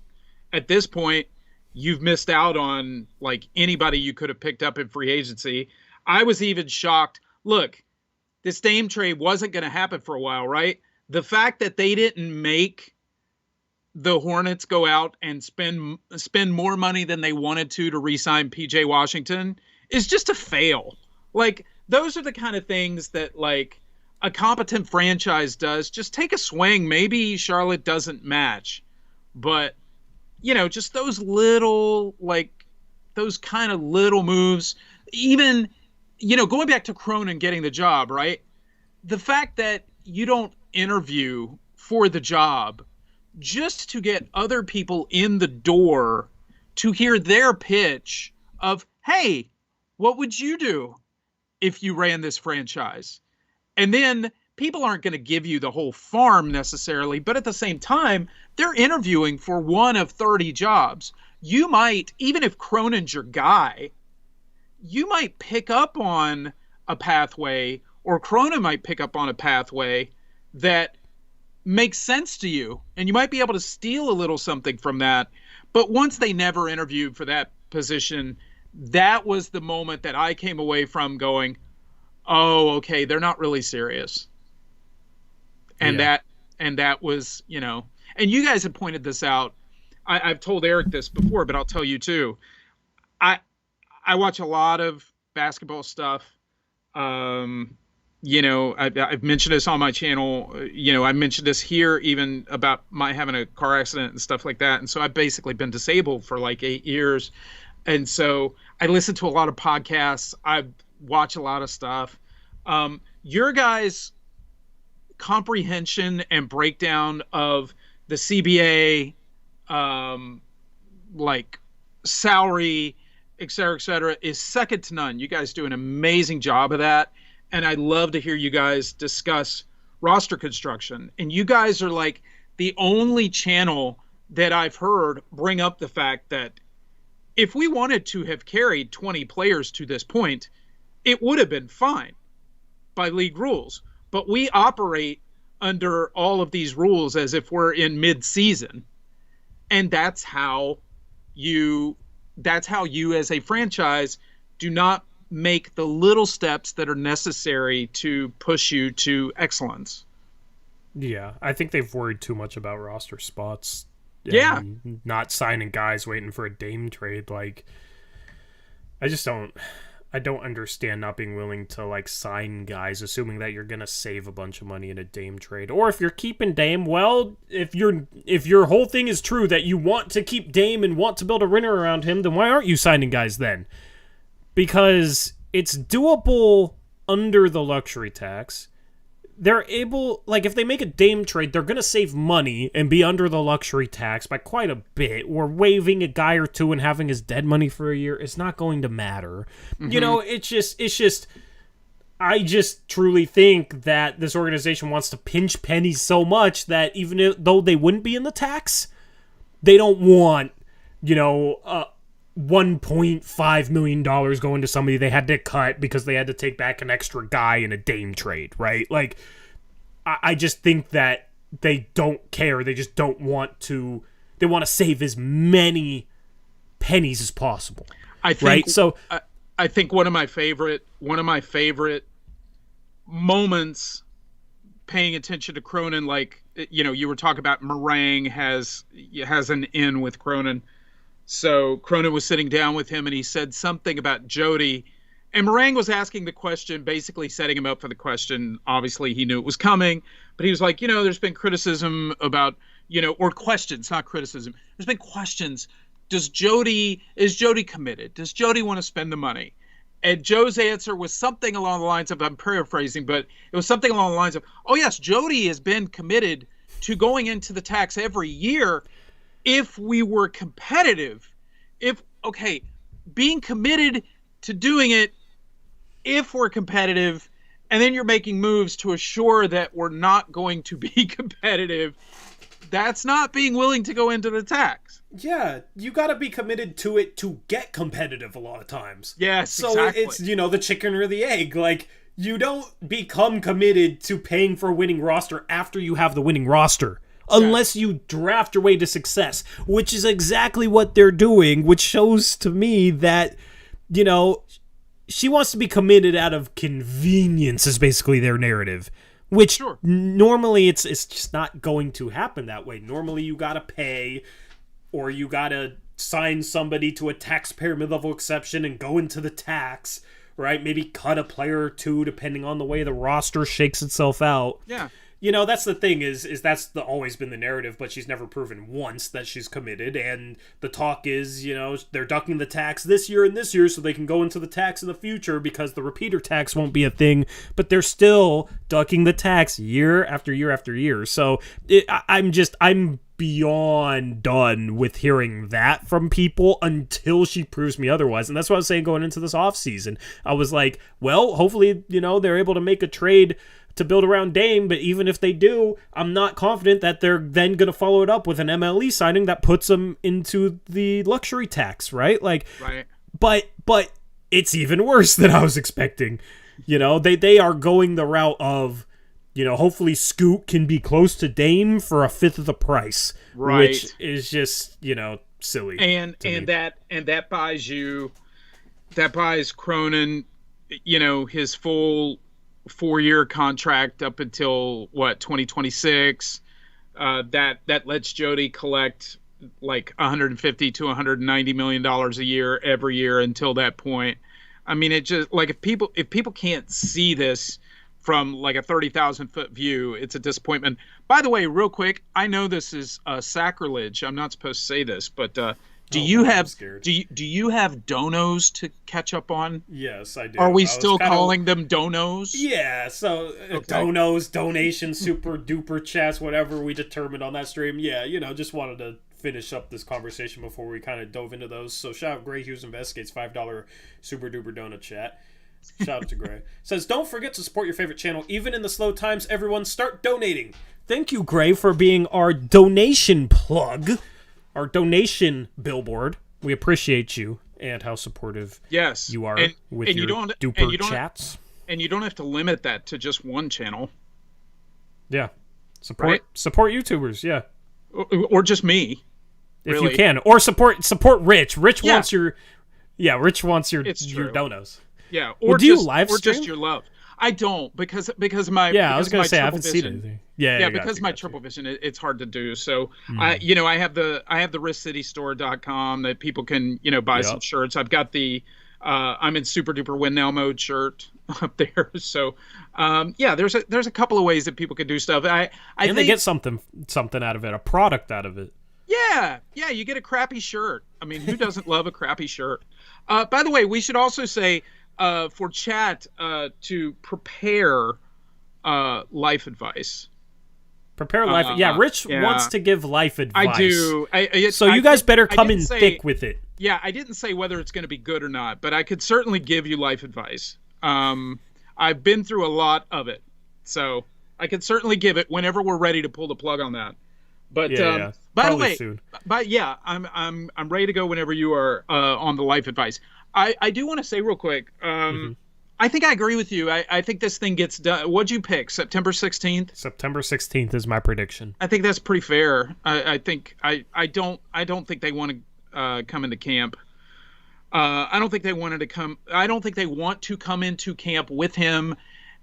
B: at this point, you've missed out on, anybody you could have picked up in free agency. I was even shocked. Look, this Dame trade wasn't going to happen for a while, right? The fact that they didn't make the Hornets go out and spend more money than they wanted to re-sign PJ Washington is just a fail. Those are the kind of things that, a competent franchise does. Just take a swing. Maybe Charlotte doesn't match, but just those little, those kind of little moves, even, going back to Cronin getting the job, right? The fact that you don't interview for the job just to get other people in the door to hear their pitch of, hey, what would you do if you ran this franchise? And then people aren't going to give you the whole farm necessarily, but at the same time, they're interviewing for one of 30 jobs. You might, even if Cronin's your guy, you might pick up on a pathway, or Cronin might pick up on a pathway that makes sense to you, and you might be able to steal a little something from that. But once they never interviewed for that position, that was the moment that I came away from going, oh, okay, they're not really serious. And that was, and you guys have pointed this out. I've told Eric this before, but I'll tell you too. I watch a lot of basketball stuff. I've mentioned this on my channel. I mentioned this here even about my having a car accident and stuff like that. And so I've basically been disabled for 8 years. And so I listen to a lot of podcasts. I watch a lot of stuff. Your guys' comprehension and breakdown of the CBA, salary, et cetera, is second to none. You guys do an amazing job of that. And I love to hear you guys discuss roster construction. And you guys are the only channel that I've heard bring up the fact that if we wanted to have carried 20 players to this point, it would have been fine by league rules. But we operate under all of these rules as if we're in mid-season. And that's how you as a franchise do not make the little steps that are necessary to push you to excellence.
A: Yeah, I think they've worried too much about roster spots.
B: Yeah.
A: Not signing guys waiting for a Dame trade. I don't understand not being willing to sign guys, assuming that you're gonna save a bunch of money in a Dame trade. Or if you're keeping Dame, well, if your whole thing is true that you want to keep Dame and want to build a winner around him, then why aren't you signing guys then? Because it's doable under the luxury tax, they're able, like, if they make a Dame trade, they're going to save money and be under the luxury tax by quite a bit. Or waiving a guy or two and having his dead money for a year is not going to matter. You know, it's just, I just truly think that this organization wants to pinch pennies so much that even though they wouldn't be in the tax, they don't want, $1.5 million going to somebody they had to cut because they had to take back an extra guy in a Dame trade, right? Like, I just think that they don't care. They just don't want to. They want to save as many pennies as possible.
B: I think.
A: Right? So
B: I think one of my favorite moments paying attention to Cronin, like, you were talking about Meringue has an in with Cronin. So Cronin was sitting down with him and he said something about Jody, and Meringue was asking the question, basically setting him up for the question. Obviously he knew it was coming, but he was like, there's been criticism about, or questions, not criticism. There's been questions. Is Jody committed? Does Jody want to spend the money? And Joe's answer was something along the lines of, I'm paraphrasing, but it was something along the lines of, oh yes, Jody has been committed to going into the tax every year if we were competitive. Being committed to doing it if we're competitive, and then you're making moves to assure that we're not going to be competitive, that's not being willing to go into the tax.
A: Yeah, you got to be committed to it to get competitive a lot of times.
B: Yes,
A: so
B: exactly.
A: It's, the chicken or the egg. Like, you don't become committed to paying for a winning roster after you have the winning roster. Unless you draft your way to success, which is exactly what they're doing, which shows to me that, she wants to be committed out of convenience is basically their narrative, which normally it's just not going to happen that way. Normally you got to pay, or you got to sign somebody to a taxpayer mid-level exception and go into the tax, right? Maybe cut a player or two depending on the way the roster shakes itself out.
B: Yeah.
A: That's the thing is that's always been the narrative, but she's never proven once that she's committed. And the talk is, they're ducking the tax this year and this year so they can go into the tax in the future because the repeater tax won't be a thing. But they're still ducking the tax year after year after year. So I'm beyond done with hearing that from people until she proves me otherwise. And that's what I was saying going into this offseason. I was like, well, hopefully, they're able to make a trade to build around Dame, but even if they do, I'm not confident that they're then going to follow it up with an MLE signing that puts them into the luxury tax, right? Like, right. But it's even worse than I was expecting. They are going the route of, hopefully Scoot can be close to Dame for a fifth of the price,
B: right?
A: Which is just, silly.
B: And that buys Cronin, his full 4-year contract up until 2026. That lets Jody collect like $150 to $190 million a year every year until that point. I mean, it just, like, if people can't see this from like a 30,000 foot view, it's a disappointment. By the way, real quick, I know this is sacrilege. I'm not supposed to say this, but do you have donos to catch up on?
A: Yes, I do.
B: Are we still calling them donos?
A: Yeah, so donos, donations, super duper chats, whatever we determined on that stream. Yeah, just wanted to finish up this conversation before we kind of dove into those. So shout out Gray Hughes Investigates, $5 super duper donut chat. Shout out to Gray. Says, don't forget to support your favorite channel. Even in the slow times, everyone start donating. Thank you, Gray, for being our donation plug. Our donation billboard. We appreciate you and how supportive you are with your duper chats.
B: And you don't have to limit that to just one channel.
A: Yeah. Support YouTubers, yeah.
B: Or just me.
A: If you can. Or support Rich. Rich wants your donos.
B: Yeah.
A: Or do you live stream?
B: Or just your love. I don't because my
A: I was gonna say I haven't seen anything. Yeah,
B: because my triple vision, it's hard to do. So I have the riskcitystore.com that people can buy some shirts. I've got the I'm in super duper win now mode shirt up there. So there's a couple of ways that people can do stuff. I think
A: they get something out of it, a product out of it.
B: Yeah, you get a crappy shirt. I mean, who doesn't love a crappy shirt? By the way, we should also say for chat to prepare life advice.
A: Prepare life. Rich wants to give life advice.
B: I do.
A: So you guys better come in thick with it.
B: Yeah, I didn't say whether it's going to be good or not, but I could certainly give you life advice. I've been through a lot of it, so I could certainly give it whenever we're ready to pull the plug on that. But by the way, soon. I'm ready to go whenever you are on the life advice. I do want to say real quick. I think I agree with you. I think this thing gets done. What'd you pick? September 16th?
A: September 16th is my prediction.
B: I think that's pretty fair. I don't think they want to come into camp. I don't think they want to come into camp with him.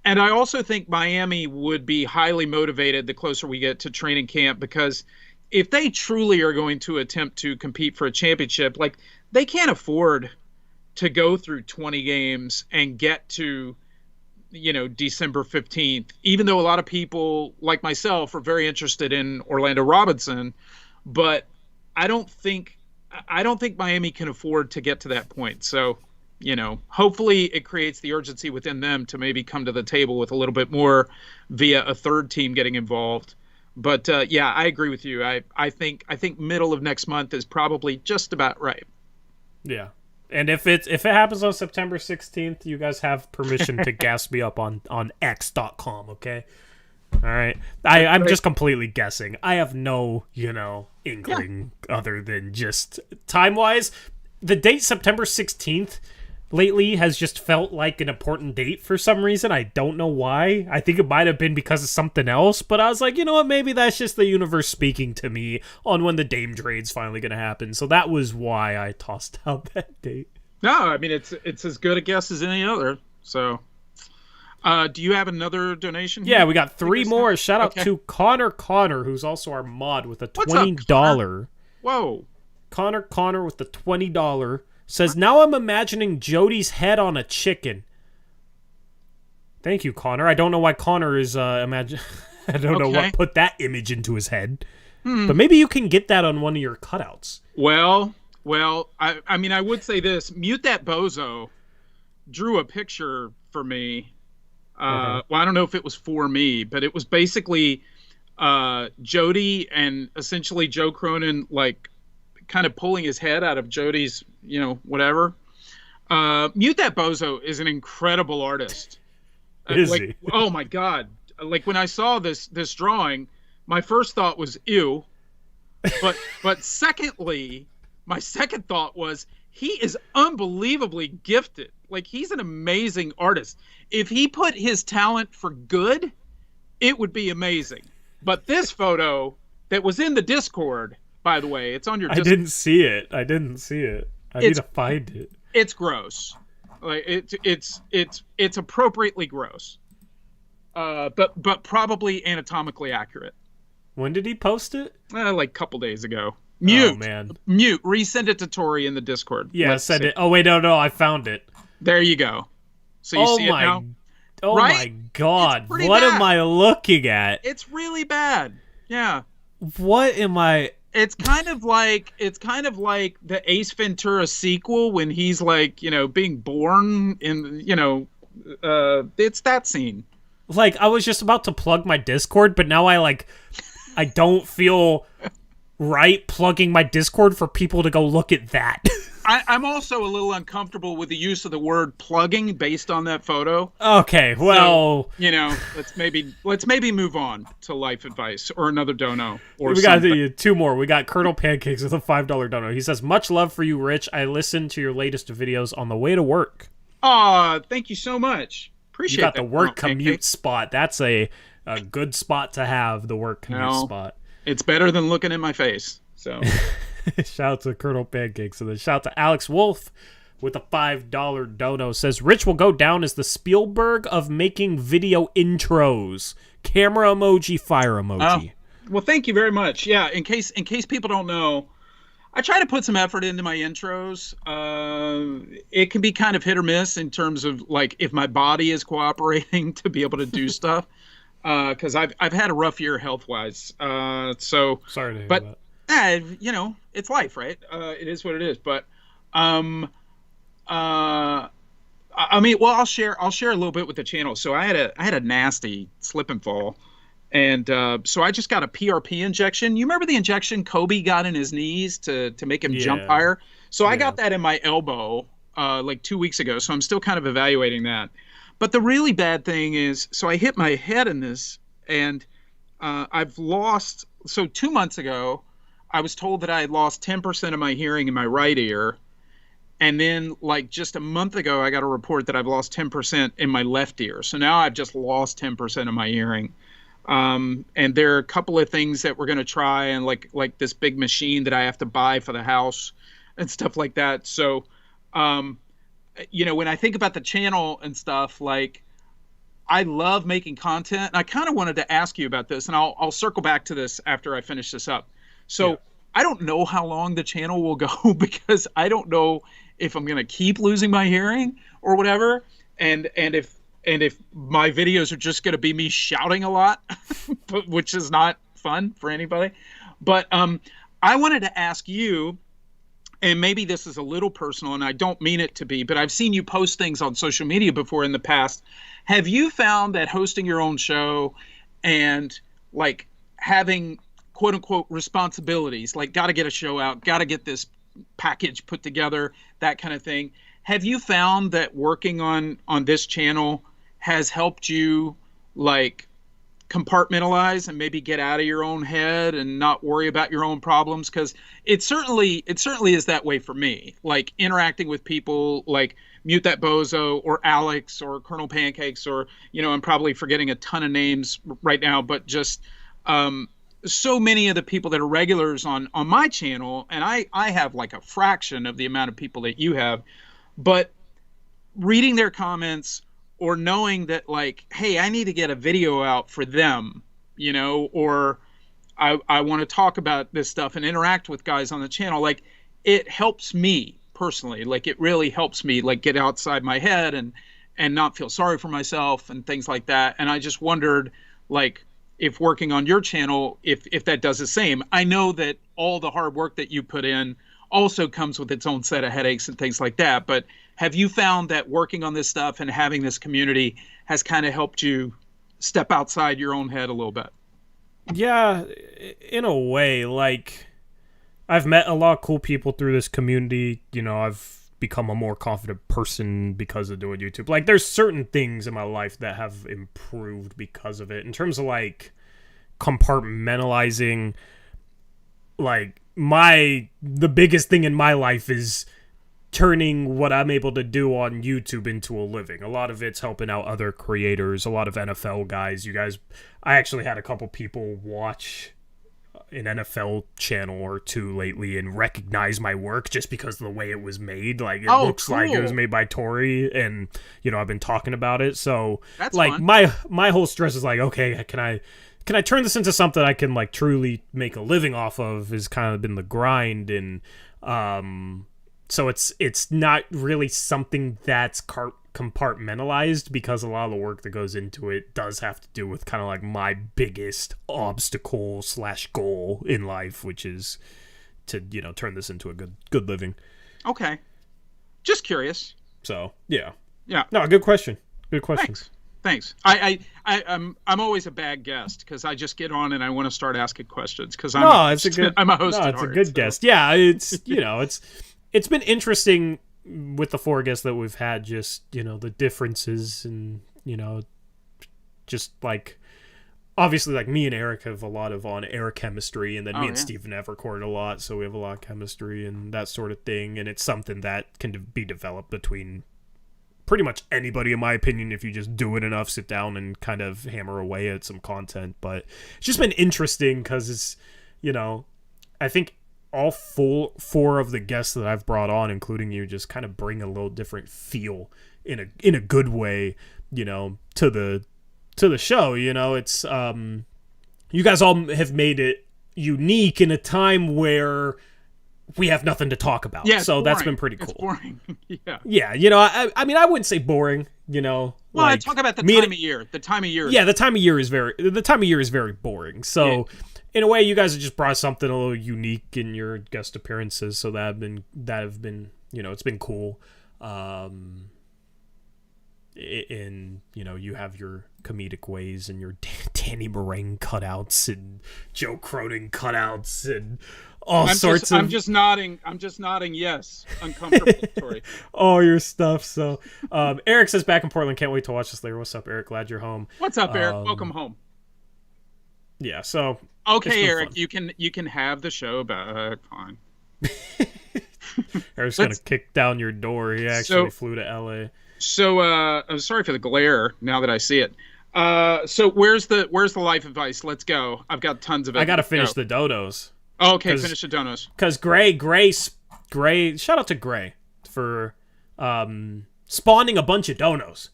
B: And I also think Miami would be highly motivated the closer we get to training camp, because if they truly are going to attempt to compete for a championship, like, they can't afford to go through 20 games and get to, December 15th, even though a lot of people like myself are very interested in Orlando Robinson. But I don't think Miami can afford to get to that point. So, hopefully it creates the urgency within them to maybe come to the table with a little bit more via a third team getting involved. But I agree with you. I think middle of next month is probably just about right. Yeah.
A: And if it happens on September 16th, you guys have permission to gas me up on X.com, okay? All right. I'm just completely guessing. I have no, inkling other than just time-wise. The date September 16th lately has just felt like an important date for some reason. I don't know why. I think it might have been because of something else, but I was like, you know what, maybe that's just the universe speaking to me on when the Dame trade's finally going to happen. So that was why I tossed out that date.
B: No, I mean, it's as good a guess as any other. So, do you have another donation here?
A: Yeah, we got 3 more. Shout out to Connor, who's also our mod, with a $20.
B: Whoa.
A: Connor with the $20. Says, now I'm imagining Jody's head on a chicken. Thank you, Connor. I don't know why Connor is I don't know what put that image into his head. But maybe you can get that on one of your cutouts.
B: Well, I mean, I would say this. Mute That Bozo drew a picture for me. Well, I don't know if it was for me, but it was basically Jody and essentially Joe Cronin, like, kind of pulling his head out of Jody's, whatever. Mute That Bozo is an incredible artist.
A: Is he?
B: Oh my God. Like, when I saw this drawing, my first thought was ew. But secondly, my second thought was he is unbelievably gifted. Like, he's an amazing artist. If he put his talent for good, it would be amazing. But this photo that was in the Discord, by the way, it's on your Discord.
A: I didn't see it. I need to find it.
B: It's gross. Like, it's appropriately gross. But probably anatomically accurate.
A: When did he post it?
B: Like a couple days ago. Mute.
A: Oh, man.
B: Mute. Resend it to Tori in the Discord.
A: Yeah, send it. Oh, wait, no, I found it.
B: There you go. So you see it now?
A: Oh, right? My God. What
B: bad.
A: am I looking at?
B: It's really bad. Yeah.
A: What am I...
B: It's kind of like the Ace Ventura sequel when he's like, being born in, it's that scene.
A: Like, I was just about to plug my Discord, but now I don't feel right plugging my Discord for people to go look at that.
B: I'm also a little uncomfortable with the use of the word plugging based on that photo.
A: Okay, well,
B: so, let's maybe move on to life advice or another dono. Or
A: we got 2 more. We got Colonel Pancakes with a $5 dono. He says, "Much love for you, Rich. I listened to your latest videos on the way to work."
B: Aw, thank you so much. Appreciate that.
A: You got the work commute spot. That's a good spot to have. The work commute spot.
B: It's better than looking in my face. So.
A: Shout out to Colonel Pancakes. And then shout out to Alex Wolf with a $5 dono. Says, Rich will go down as the Spielberg of making video intros. Camera emoji, fire emoji.
B: Well, thank you very much. Yeah, in case people don't know, I try to put some effort into my intros. It can be kind of hit or miss in terms of, like, if my body is cooperating to be able to do stuff. Because I've had a rough year health-wise. So
A: sorry to hear that.
B: It's life, right? It is what it is. But I I mean, well, I'll share a little bit with the channel. So I had a nasty slip and fall, and so I just got a PRP injection. You remember the injection Kobe got in his knees to make him jump
A: Yeah.
B: higher? So I
A: Yeah.
B: got that in my elbow like 2 weeks ago. So I'm still kind of evaluating that. But the really bad thing is, so I hit my head in this, and I've lost. So 2 months ago, I was told that I had lost 10% of my hearing in my right ear. And then, like just a month ago, I got a report that I've lost 10% in my left ear. So now I've just lost 10% of my hearing. And there are a couple of things that we're going to try, and like this big machine that I have to buy for the house and stuff like that. So, um, when I think about the channel and stuff, like I love making content. And I kind of wanted to ask you about this, and I'll circle back to this after I finish this up. So
A: Yeah.
B: I don't know how long the channel will go because I don't know if I'm going to keep losing my hearing or whatever. And if my videos are just going to be me shouting a lot, which is not fun for anybody. But I wanted to ask you, and maybe this is a little personal, and I don't mean it to be, but I've seen you post things on social media before in the past. Have you found that hosting your own show and like having quote unquote responsibilities, like got to get a show out, got to get this package put together, that kind of thing, have you found that working on this channel has helped you like compartmentalize and maybe get out of your own head and not worry about your own problems? Because it certainly is that way for me, like interacting with people like Mute That Bozo or Alex or Colonel Pancakes, or I'm probably forgetting a ton of names right now, but just so many of the people that are regulars on my channel, and I have like a fraction of the amount of people that you have, but reading their comments or knowing that like, hey, I need to get a video out for them, or I want to talk about this stuff and interact with guys on the channel. Like it helps me personally. Like it really helps me like get outside my head and not feel sorry for myself and things like that. And I just wondered like if working on your channel, if that does the same. I know that all the hard work that you put in also comes with its own set of headaches and things like that. But have you found that working on this stuff and having this community has kind of helped you step outside your own head a little bit?
A: Yeah, in a way. Like, I've met a lot of cool people through this community. I've become a more confident person because of doing YouTube. Like, there's certain things in my life that have improved because of it. In terms of, like, compartmentalizing, like, the biggest thing in my life is turning what I'm able to do on YouTube into a living. A lot of it's helping out other creators, a lot of NFL guys. I actually had a couple people watch an NFL channel or two lately and recognize my work just because of the way it was made. Like, it looks
B: cool.
A: like it was made by Tori, and, I've been talking about it. So,
B: that's
A: like,
B: fun.
A: my whole stress is like, okay, can I turn this into something I can like truly make a living off of, has kind of been the grind. And so it's not really something that's compartmentalized, because a lot of the work that goes into it does have to do with kind of like my biggest obstacle / goal in life, which is to turn this into a good living.
B: Okay, just curious.
A: So yeah.
B: No,
A: good question.
B: Thanks. I'm always a bad guest because I just get on and I want to start asking questions because I'm a host.
A: No, it's a good guest. Yeah, it's it's been interesting with the 4 guests that we've had. Just the differences, and just like obviously like me and Eric have a lot of on-air chemistry, and then me and Steven have recorded a lot, so we have a lot of chemistry and that sort of thing. And it's something that can be developed between pretty much anybody, in my opinion, if you just do it enough, sit down and kind of hammer away at some content. But it's just been interesting because it's, I think all 4 of the guests that I've brought on, including you, just kind of bring a little different feel in a good way, to the show. It's you guys all have made it unique in a time where we have nothing to talk about.
B: Yeah,
A: so that's been pretty cool.
B: It's boring. Yeah.
A: Yeah, I mean, I wouldn't say boring,
B: Well,
A: like,
B: I talk about the time of year. The time of year.
A: Yeah, the time of year is very boring. So, in a way, you guys have just brought something a little unique in your guest appearances, so that have been it's been cool. in you have your comedic ways and your Danny Meringue cutouts and Joe Cronin cutouts and all sorts of.
B: I'm just nodding. Yes, uncomfortable. Tori.
A: All your stuff. So, Eric says back in Portland. Can't wait to watch this later. What's up, Eric? Glad you're home.
B: What's up, Eric? Welcome home.
A: Yeah. So.
B: Okay, Eric, fun. You can have the show back. Fine.
A: Eric's gonna kick down your door. He actually flew to LA.
B: So I'm sorry for the glare now that I see it. So where's the life advice? Let's go. I've got tons of it.
A: I gotta finish the donos.
B: Oh, okay, finish the donos.
A: Because Gray, shout out to Gray for spawning a bunch of donos.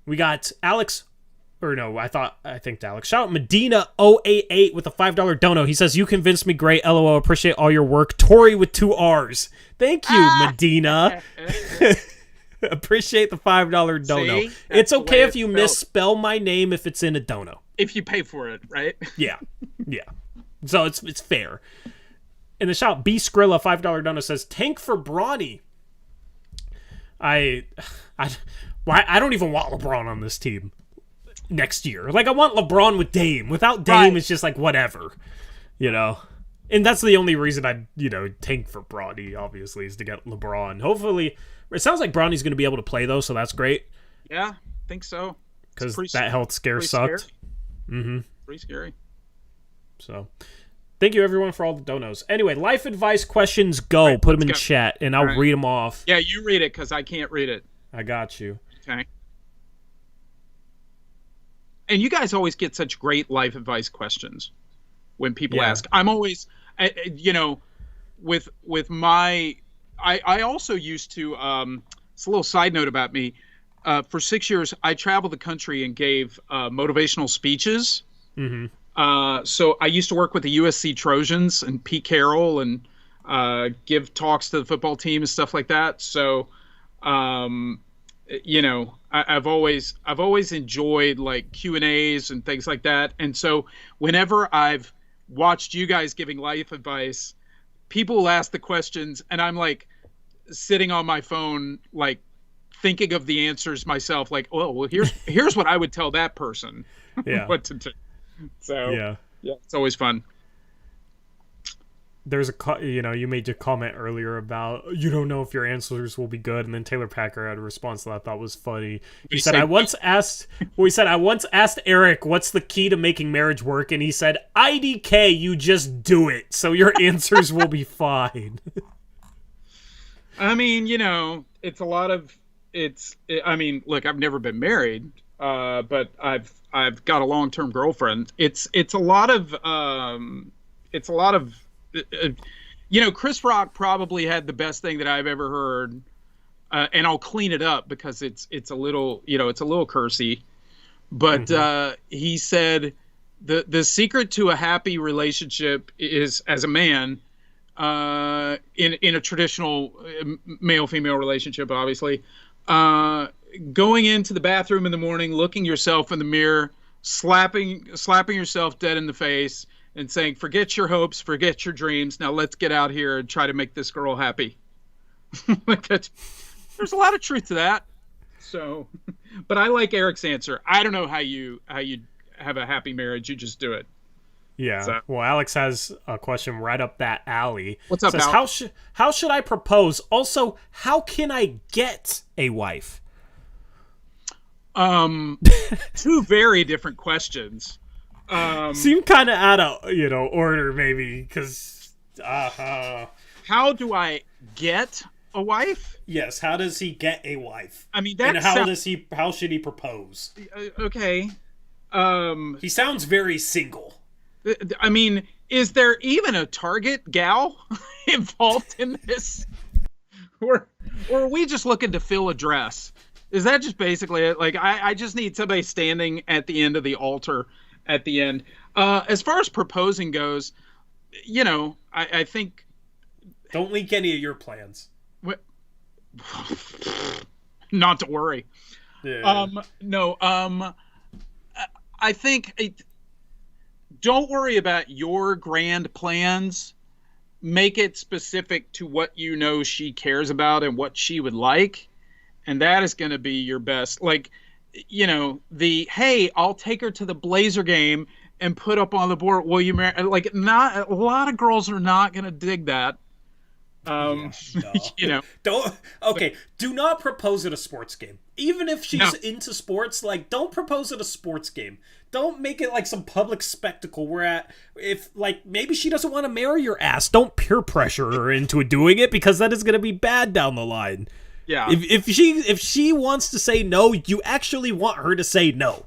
A: We got Alex, or no, I think Alex. Shout out Medina 088 with a $5 dono. He says, "You convinced me, Gray. LOL. Appreciate all your work." Tori with 2 R's. Thank you, Medina. Appreciate the $5 dono. See? It's okay if you misspell my name if it's in a dono.
B: If you pay for it, right?
A: Yeah. So it's fair. And the shout B Skrilla $5 dono says, "Tank for Bronny." I don't even want LeBron on this team next year. Like, I want LeBron with Dame. Without Dame, It's just like whatever, And that's the only reason I tank for Bronny. Obviously, is to get LeBron. Hopefully, it sounds like Bronny's going to be able to play though, so that's great.
B: Yeah, I think so.
A: Because that health scare sucked.
B: Pretty scary.
A: So, thank you everyone for all the donos. Anyway, life advice questions, go. Right, put them in chat, and I'll read them off.
B: Yeah, you read it, because I can't read it.
A: I got you.
B: Okay. And you guys always get such great life advice questions when people ask. I'm always, with my... I also used to... it's a little side note about me. For 6 years, I traveled the country and gave motivational speeches.
A: Mm-hmm.
B: So I used to work with the USC Trojans and Pete Carroll and give talks to the football team and stuff like that. So, I've always enjoyed like Q&As and things like that. And so whenever I've watched you guys giving life advice, people will ask the questions and I'm like sitting on my phone, like thinking of the answers myself. Like, oh, well, here's what I would tell that person.
A: Yeah.
B: What to do. So yeah, it's always fun.
A: There's you made your comment earlier about you don't know if your answers will be good, and then Taylor Packer had a response that I thought was funny. He said, I once asked Eric, what's the key to making marriage work? And he said, IDK, you just do it. So your answers will be fine.
B: I mean, it's a lot of, look, I've never been married, but I've got a long-term girlfriend. It's a lot of Chris Rock probably had the best thing that I've ever heard, and I'll clean it up because it's a little cursy, but he said the secret to a happy relationship is, as a man, in a traditional male-female relationship, obviously, going into the bathroom in the morning, looking yourself in the mirror, slapping yourself dead in the face, and saying, forget your hopes, forget your dreams. Now let's get out here and try to make this girl happy. There's a lot of truth to that. So, but I like Eric's answer. I don't know how you have a happy marriage. You just do it.
A: Yeah. So. Well, Alex has a question right up that alley.
B: What's up,
A: Alex? How should I propose? Also, how can I get a wife?
B: Two very different questions.
A: Seem kind of out of order, maybe, because
B: how do I get a wife?
A: Yes, how does he get a wife?
B: I mean,
A: how should he propose?
B: Okay.
A: He sounds very single.
B: I mean, is there even a target gal involved in this? Or are we just looking to fill a dress? Is that just basically it? Like, I just need somebody standing at the end of the altar at the end. As far as proposing goes, I think...
A: Don't leak any of your plans.
B: Not to worry.
A: Yeah.
B: No, I think... Don't worry about your grand plans. Make it specific to what she cares about and what she would like. and that is going to be your best. Like, the hey, I'll take her to the Blazer game and put up on the board, will you marry? Like, not a lot of girls are not going to dig that.
A: Don't. Okay, do not propose at a sports game. Even if she's into sports, like, don't propose at a sports game. Don't make it like some public spectacle where if like maybe she doesn't want to marry your ass, don't peer pressure her into doing it, because that is going to be bad down the line.
B: Yeah.
A: If she wants to say no, you actually want her to say no.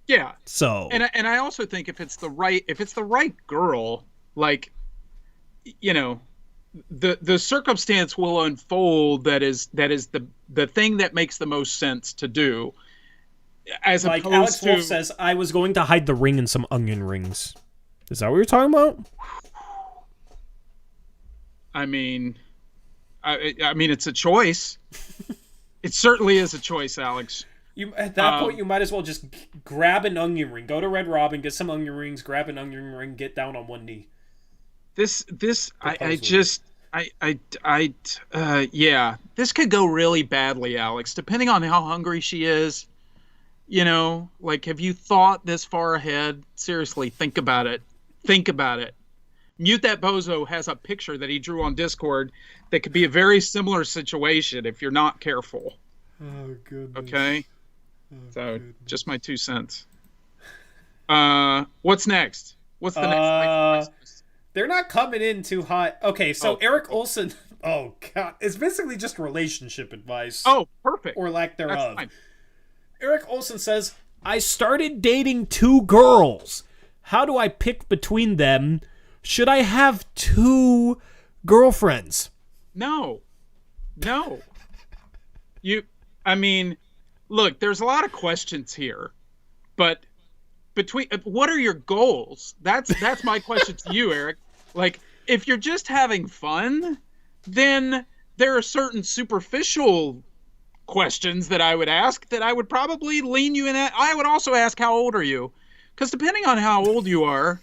B: Yeah.
A: So
B: and I also think if it's the right girl, like, the circumstance will unfold that is the thing that makes the most sense to do. As
A: like
B: opposed
A: Alex
B: to,
A: Wolf says, I was going to hide the ring in some onion rings. Is that what you're talking about?
B: I mean, it's a choice. It certainly is a choice, Alex.
A: At that point, you might as well just grab an onion ring. Go to Red Robin, get some onion rings, grab an onion ring, get down on one knee. This could go really badly, Alex, depending on how hungry she is. Like, have you thought this far ahead? Seriously, think about it. Mute That Bozo has a picture that he drew on Discord that could be a very similar situation if you're not careful. Oh, goodness.
B: Okay? Just my 2 cents. What's next? What's the next?
A: They're not coming in too hot. Okay, so Eric Olson... Oh, God. It's basically just relationship advice.
B: Oh, perfect.
A: Or lack thereof.
B: That's fine.
A: Eric Olson says, I started dating 2 girls. How do I pick between them? Should I have 2 girlfriends?
B: No. Look, there's a lot of questions here, but what are your goals? That's my question to you, Eric. Like, if you're just having fun, then there are certain superficial questions that I would ask that I would probably lean you in at. I would also ask, how old are you? Because depending on how old you are,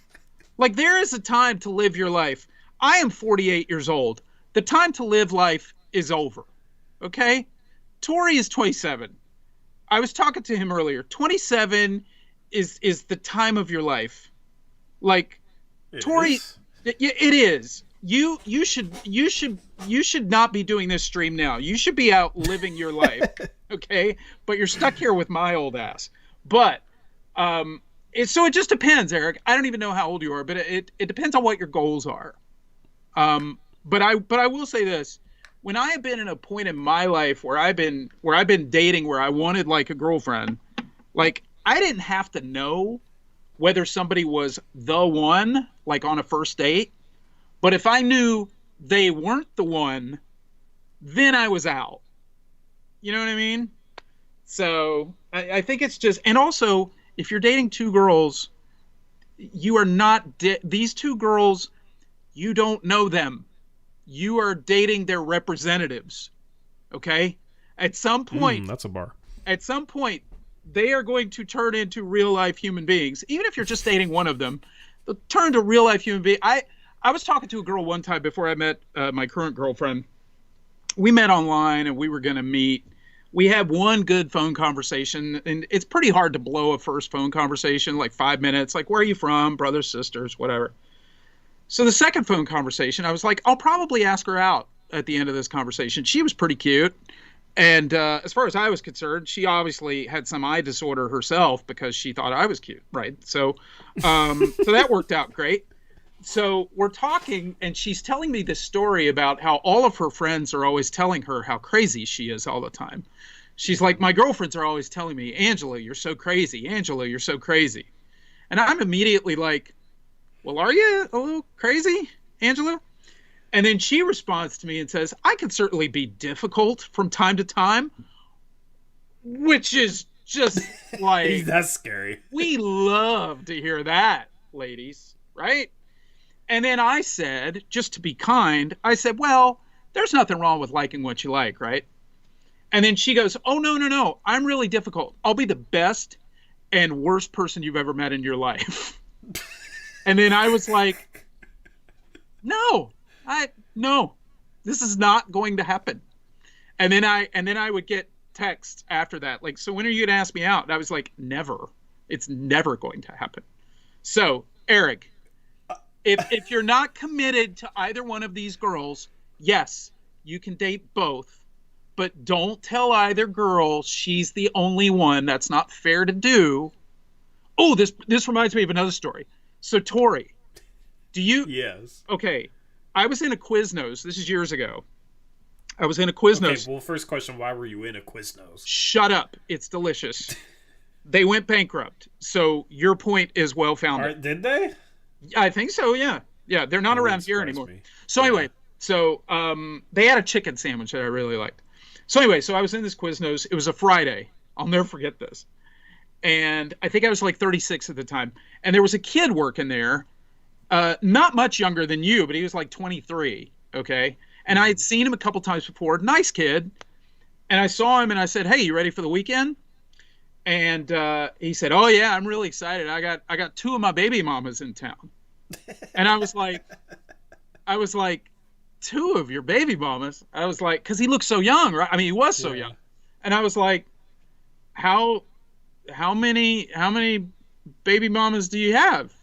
B: like, there is a time to live your life. I am 48 years old. The time to live life is over. Okay? Tori is 27. I was talking to him earlier. 27 is the time of your life. Like, Tori, it is. You should not be doing this stream now. You should be out living your life, okay? But you're stuck here with my old ass. But it just depends, Eric. I don't even know how old you are, but it depends on what your goals are. But I will say this: when I have been in a point in my life where I've been dating, where I wanted like a girlfriend, like, I didn't have to know whether somebody was the one, like on a first date. But if I knew they weren't the one, then I was out. You know what I mean? So I think it's just, and also, if you're dating 2 girls, you are not, these 2 girls, you don't know them. You are dating their representatives. Okay? At some point,
A: that's a bar.
B: At some point, they are going to turn into real life human beings. Even if you're just dating one of them, they'll turn to real life human beings. I was talking to a girl one time before I met my current girlfriend. We met online and we were going to meet. We had one good phone conversation, and it's pretty hard to blow a first phone conversation, like 5 minutes, like, where are you from, brothers, sisters, whatever. So the second phone conversation, I was like, I'll probably ask her out at the end of this conversation. She was pretty cute. And as far as I was concerned, she obviously had some eye disorder herself because she thought I was cute, right? So so that worked out great. So we're talking, and she's telling me this story about how all of her friends are always telling her how crazy she is all the time. She's like, my girlfriends are always telling me, Angela, you're so crazy. Angela, you're so crazy. And I'm immediately like, well, are you a little crazy, Angela? And then she responds to me and says, I can certainly be difficult from time to time, which is just like,
A: that's scary.
B: We love to hear that, ladies, right? And then I said, just to be kind, I said, well, there's nothing wrong with liking what you like, right? And then she goes, oh, no. I'm really difficult. I'll be the best and worst person you've ever met in your life. And then I was like, no, this is not going to happen. And then I would get texts after that, like, so when are you gonna ask me out? And I was like, never. It's never going to happen. So, Eric, if you're not committed to either one of these girls, yes, you can date both, but don't tell either girl she's the only one. That's not fair to do. Oh, this reminds me of another story. So, Tori, do you?
A: Yes.
B: Okay, I was in a Quiznos. This is years ago. I was in a Quiznos.
A: Okay, well, first question, why were you in a Quiznos?
B: Shut up. It's delicious. They went bankrupt. So your point is well-founded.
A: Did they?
B: I think so, yeah. Yeah, they're not around here anymore.
A: Me.
B: So anyway, they had a chicken sandwich that I really liked. So anyway, so I was in this Quiznos. It was a Friday. I'll never forget this. And I think I was like 36 at the time. And there was a kid working there, not much younger than you, but he was like 23, okay? And I had seen him a couple times before. Nice kid. And I saw him and I said, hey, you ready for the weekend? And he said, oh, yeah, I'm really excited. I got 2 of my baby mamas in town. And I was like, 2 of your baby mamas? I was like, because he looked so young, right? I mean, he was so young. And I was like, how many baby mamas do you have?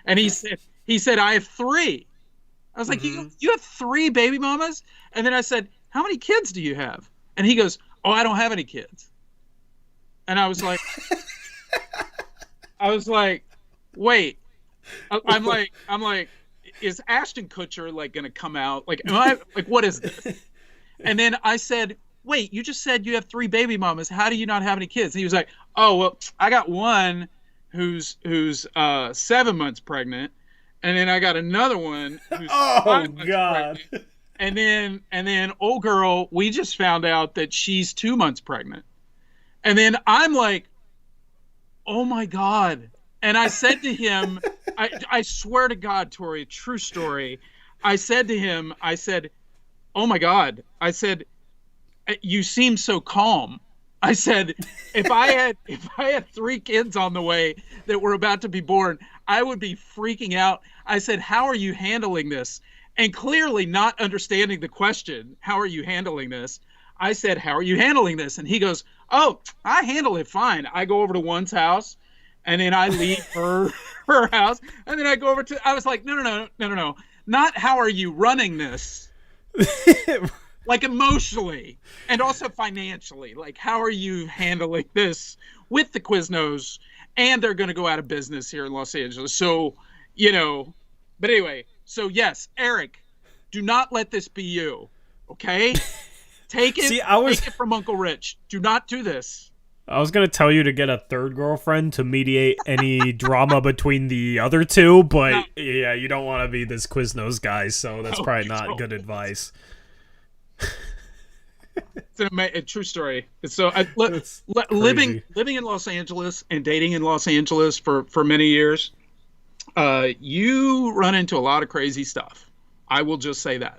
B: And he said, I have 3. I was like, you have 3 baby mamas? And then I said, how many kids do you have? And he goes, oh, I don't have any kids. And I was like, wait. I'm like, is Ashton Kutcher like going to come out? Like, am I like, what is this? And then I said, wait, you just said you have 3 baby mamas. How do you not have any kids? And he was like, oh, well, I got one who's 7 months pregnant. And then I got another one who's 5 months pregnant. And then old girl, we just found out that she's 2 months pregnant. And then I'm like, oh my God. And I said to him, I swear to God, Tori, true story. I said to him, I said, oh my God. I said, you seem so calm. I said, if I had 3 kids on the way that were about to be born, I would be freaking out. I said, how are you handling this? And clearly not understanding the question, how are you handling this? I said, how are you handling this? And he goes, oh, I handle it fine. I go over to one's house and then I leave her house. And then I go over to, I was like, no. Not how are you running this? Like emotionally and also financially. Like, how are you handling this with the Quiznos? And they're going to go out of business here in Los Angeles. So, but anyway, so yes, Eric, do not let this be you. Okay? Take it, take it from Uncle Rich. Do not do this.
A: I was going to tell you to get a 3rd girlfriend to mediate any drama between the other 2, but yeah, you don't want to be this Quiznos guy, so that's probably not good advice.
B: It's a true story. So living in Los Angeles and dating in Los Angeles for many years, you run into a lot of crazy stuff. I will just say that.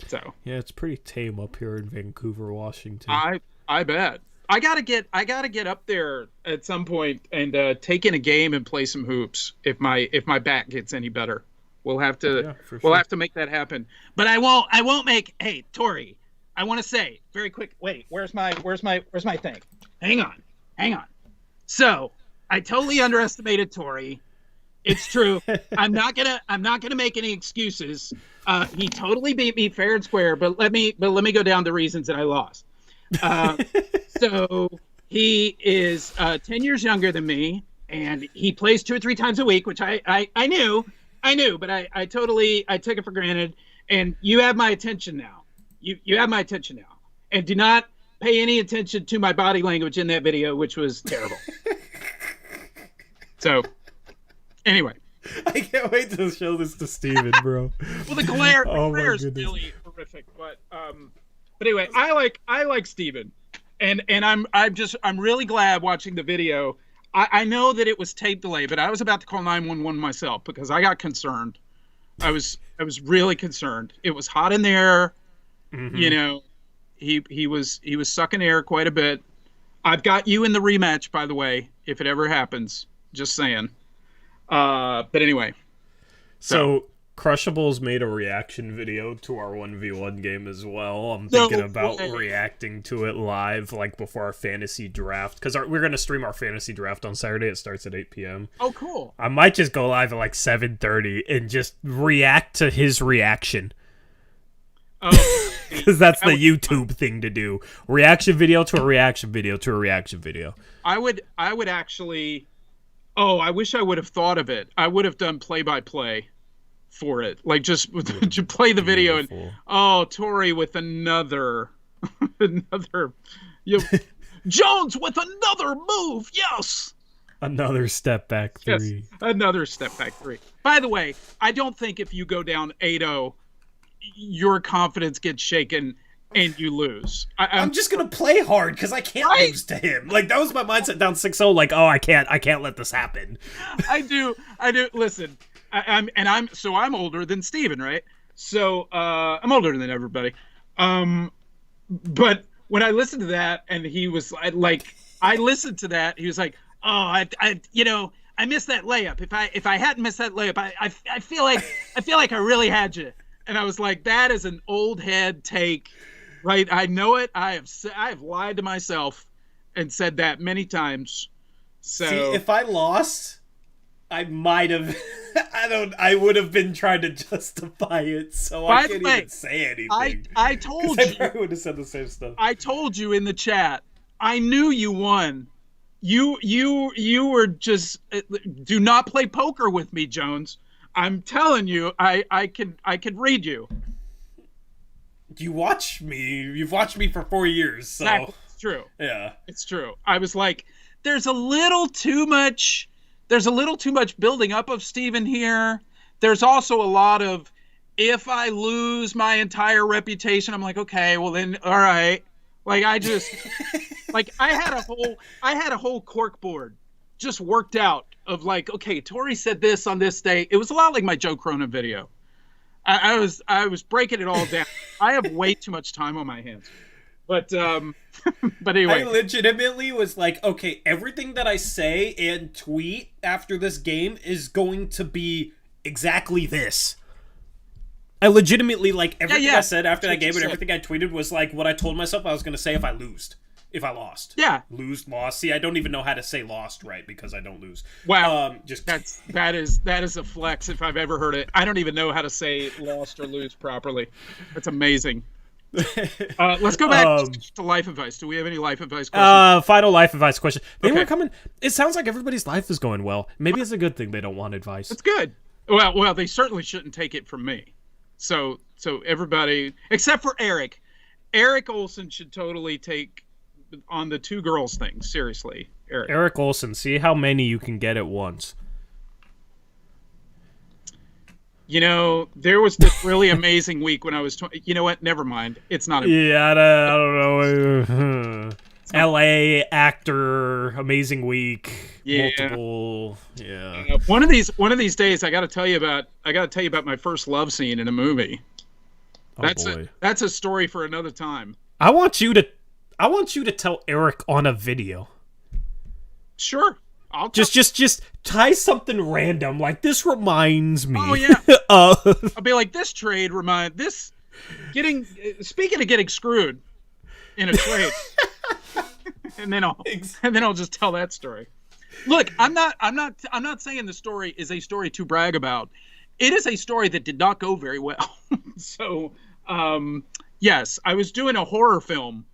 B: So
A: yeah, it's pretty tame up here in Vancouver, Washington.
B: I bet. I gotta get up there at some point and take in a game and play some hoops if my back gets any better. We'll have to have to make that happen. But I won't make. Hey, Tori, I want to say very quick. Wait, where's my thing? Hang on. So I totally underestimated Tori. It's true. I'm not gonna make any excuses. He totally beat me fair and square. But let me go down the reasons that I lost. So he is 10 years younger than me, and he plays 2 or 3 times a week, which I knew, but I totally took it for granted. And you have my attention now. You have my attention now, and do not pay any attention to my body language in that video, which was terrible. So, anyway,
A: I can't wait to show this to Steven, bro.
B: Well, the glare is really horrific, but anyway, I like Steven, and I'm really glad watching the video. I know that it was tape delay, but I was about to call 911 myself because I got concerned. I was really concerned. It was hot in there. Mm-hmm. He was sucking air quite a bit. I've got you in the rematch, by the way, if it ever happens. Just saying. But anyway.
A: So Crushables made a reaction video to our 1v1 game as well. I'm thinking about reacting to it live, like before our fantasy draft, because we're going to stream our fantasy draft on Saturday. It starts at 8 p.m.
B: Oh, cool.
A: I might just go live at like 7:30 and just react to his reaction.
B: Oh,
A: because that's the YouTube thing to do. Reaction video to a reaction video to a reaction video.
B: I would actually... Oh, I wish I would have thought of it. I would have done play-by-play for it, like just to play the video. And Tori with another Jones with another move. Yes,
A: another step back three.
B: Yes, another step back three. By the way, I don't think if you go down 8-0, your confidence gets shaken and you lose.
A: I'm just gonna play hard because I can't lose to him. Like, that was my mindset down 6-0. Like, I can't let this happen.
B: I do. Listen. I'm older than Steven, right? So I'm older than everybody. But when I listened to that, and he was like, I listened to that, he was like, I missed that layup. If I hadn't missed that layup, I feel like I really had you. And I was like, that is an old head take, right? I know it. I have lied to myself and said that many times. So
A: see, if I lost, I might have. I would have been trying to justify it, so I can't even say anything.
B: I told you.
A: I would have said the same stuff.
B: I told you in the chat. I knew you won. You were just. Do not play poker with me, Jones. I'm telling you. I can read you.
A: You watch me. You've watched me for 4 years, so
B: exactly. It's true.
A: Yeah,
B: it's true. I was like, there's a little too much building up of Steven here. There's also a lot of, if I lose my entire reputation, I'm like, okay, well then, all right. Like, I just, like, I had a whole cork board just worked out of like, okay, Tori said this on this day. It was a lot like my Joe Cronin video. I was breaking it all down. I have way too much time on my hands. But anyway.
A: I legitimately was like, okay, everything that I say and tweet after this game is going to be exactly this. I legitimately, like, everything I said after that game and everything I tweeted was like what I told myself I was going to say if I lost.
B: Yeah.
A: Lost. See, I don't even know how to say lost right because I don't lose.
B: Wow. That is a flex if I've ever heard it. I don't even know how to say lost or lose properly. That's amazing. Let's go back to life advice. Do we have any life advice questions?
A: Final life advice question. They were coming. It sounds like everybody's life is going well. Maybe it's a good thing they don't want advice.
B: It's good. Well, they certainly shouldn't take it from me. So everybody except for Eric. Eric Olson should totally take on the two girls thing. Seriously,
A: Eric Olson. See how many you can get at once.
C: You know, there was this really amazing week when I was... You know what? Never mind. It's not...
A: Yeah, I don't know. L.A. actor, amazing week.
C: Yeah.
A: Multiple... Yeah.
C: One of these days, I got to tell you about my first love scene in a movie. That's a story for another time.
A: I want you to tell Eric on a video.
C: Sure. I'll
A: just tie something random, like this reminds me.
C: Oh yeah. I'll be like, this trade speaking of getting screwed in a trade. and then I'll just tell that story. Look, I'm not saying the story is a story to brag about. It is a story that did not go very well. So, yes, I was doing a horror film.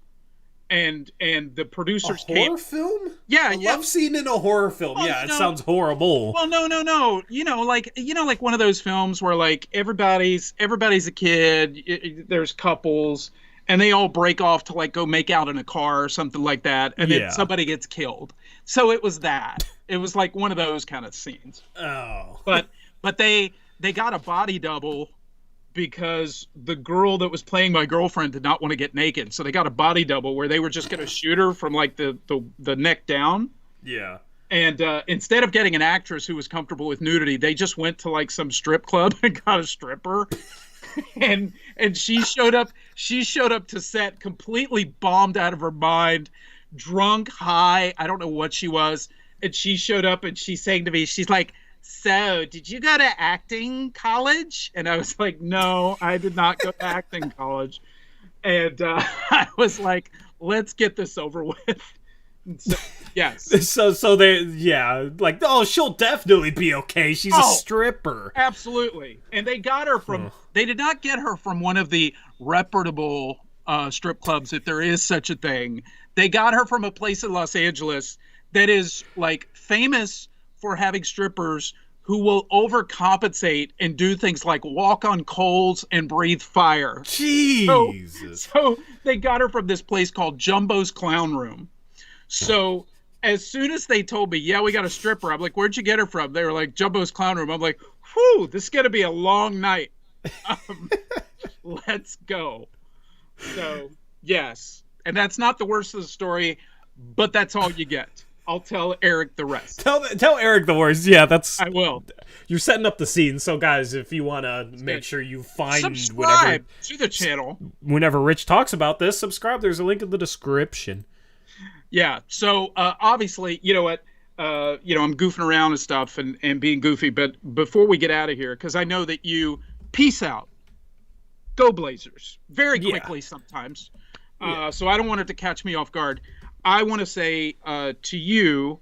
C: And the producers came.
A: Horror film?
C: Yeah,
A: a love scene in a horror film. It sounds horrible.
C: Well, no. You know, like one of those films where like everybody's a kid. There's couples, and they all break off to like go make out in a car or something like that, and then somebody gets killed. So it was that. It was like one of those kind of scenes.
A: Oh.
C: But they got a body double. Because the girl that was playing my girlfriend did not want to get naked, so they got a body double where they were just going to shoot her from like the neck down.
A: Yeah.
C: And instead of getting an actress who was comfortable with nudity, they just went to like some strip club and got a stripper. and she showed up. She showed up to set completely bombed out of her mind, drunk, high. I don't know what she was. And she showed up and she's saying to me, she's like, so did you go to acting college? And I was like, no, I did not go to acting college. And I was like, let's get this over with. So, yes.
A: So they, yeah, like, oh, she'll definitely be okay. She's a stripper.
C: Absolutely. And they got her from, they did not get her from one of the reputable strip clubs, if there is such a thing. They got her from a place in Los Angeles that is like famous for having strippers who will overcompensate and do things like walk on coals and breathe fire.
A: Jesus.
C: So they got her from this place called Jumbo's Clown Room. So as soon as they told me, yeah, we got a stripper, I'm like, where'd you get her from? They were like, Jumbo's Clown Room. I'm like, whew, this is going to be a long night. Let's go. So, yes. And that's not the worst of the story, but that's all you get. I'll tell Eric the rest.
A: Tell Eric the worst. Yeah, that's...
C: I will.
A: You're setting up the scene. So, guys, if you want to make sure you find...
C: Subscribe to the channel.
A: Whenever Rich talks about this, subscribe. There's a link in the description.
C: Yeah. So, obviously, you know what? I'm goofing around and stuff and being goofy. But before we get out of here, because I know that you... Peace out. Go Blazers. Very quickly sometimes. So I don't want it to catch me off guard. I want to say to you,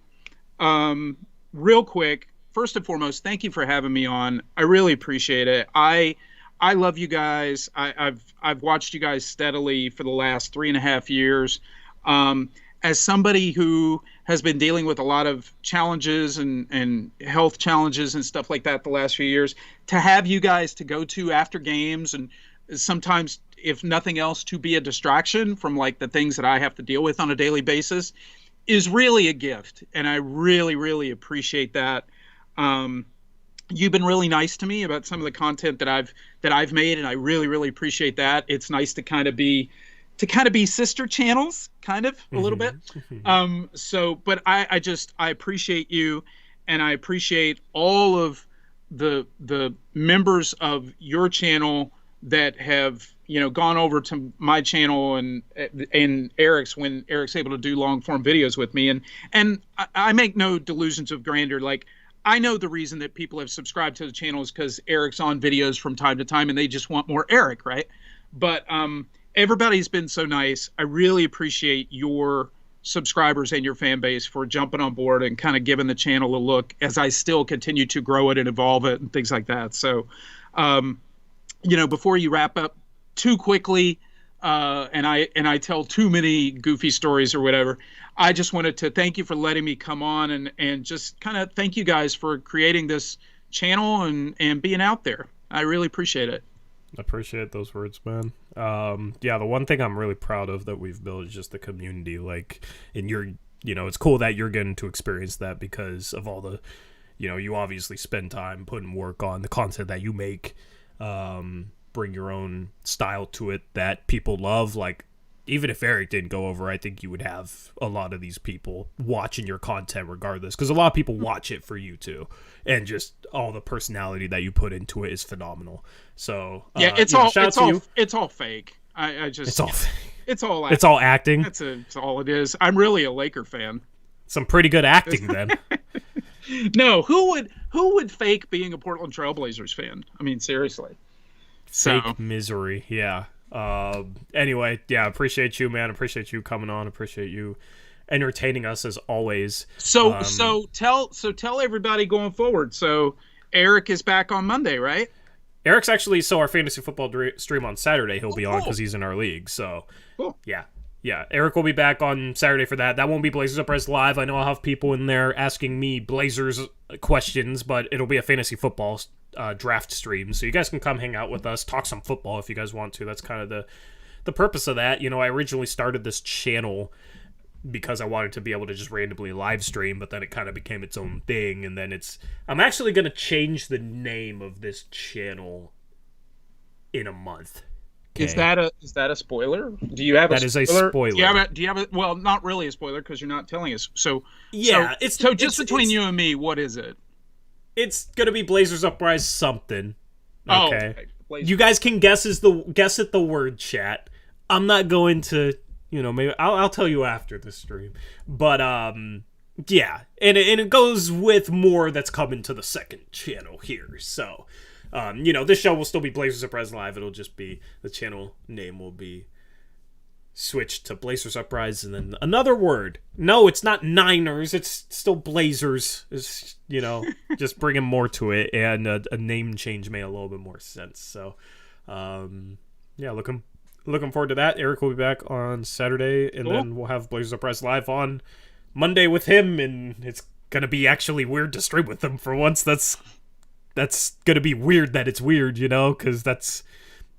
C: real quick, first and foremost, thank you for having me on. I really appreciate it. I love you guys. I've watched you guys steadily for the last 3.5 years. As somebody who has been dealing with a lot of challenges and health challenges and stuff like that the last few years, to have you guys to go to after games and sometimes, if nothing else, to be a distraction from like the things that I have to deal with on a daily basis is really a gift. And I really, really appreciate that. You've been really nice to me about some of the content that I've made, and I really, really appreciate that. It's nice to kind of be sister channels, kind of a little bit. But I appreciate you, and I appreciate all of the members of your channel that have, gone over to my channel and Eric's when Eric's able to do long form videos with me. And I make no delusions of grandeur. Like, I know the reason that people have subscribed to the channel is because Eric's on videos from time to time and they just want more Eric, right? But everybody's been so nice. I really appreciate your subscribers and your fan base for jumping on board and kind of giving the channel a look as I still continue to grow it and evolve it and things like that. So, before you wrap up too quickly, and I tell too many goofy stories or whatever, I just wanted to thank you for letting me come on and just kind of thank you guys for creating this channel and being out there. I really appreciate it.
A: I appreciate those words, man. The one thing I'm really proud of that we've built is just the community. Like, and it's cool that you're getting to experience that because of all the, you obviously spend time putting work on the content that you make. Bring your own style to it that people love. Like, even if Eric didn't go over, I think you would have a lot of these people watching your content regardless, because a lot of people watch it for you too, and just all the personality that you put into it is phenomenal. So
C: it's all fake. It's all fake. It's all acting. That's all it is. I'm really a Laker fan.
A: Some pretty good acting then.
C: No, who would fake being a Portland Trailblazers fan? I mean, seriously.
A: Fake misery, yeah. Anyway, yeah, appreciate you, man. Appreciate you coming on. Appreciate you entertaining us as always.
C: So tell everybody going forward. So Eric is back on Monday, right?
A: Eric's actually, our fantasy football stream on Saturday he'll be on because he's in our league. So
C: cool.
A: Yeah, Eric will be back on Saturday for that. That won't be Blazers Uprise Live. I know I'll have people in there asking me Blazers questions, but it'll be a fantasy football draft stream. So you guys can come hang out with us, talk some football if you guys want to. That's kind of the purpose of that. I originally started this channel because I wanted to be able to just randomly live stream, but then it kind of became its own thing. And then I'm actually going to change the name of this channel in a month. Okay.
C: Is that a spoiler? Do you have
A: that is a spoiler?
C: Do you have a well, not really a spoiler because you're not telling us. So
A: it's
C: between you and me, what is it?
A: It's gonna be Blazers Uprise something. Okay.
C: Oh,
A: you guys can guess at the word chat. I'm not going to, maybe I'll tell you after the stream. But Yeah, and it goes with more that's coming to the second channel here. So, this show will still be Blazers Uprise Live. It'll just be, the channel name will be switched to Blazers Uprise, and then another word. No, it's not Niners. It's still Blazers. It's, just bringing more to it, and a name change made a little bit more sense. So, looking forward to that. Eric will be back on Saturday, and then we'll have Blazers Uprise Live on Monday with him, and it's gonna be actually weird to stream with him for once. That's gonna be weird that it's weird, because that's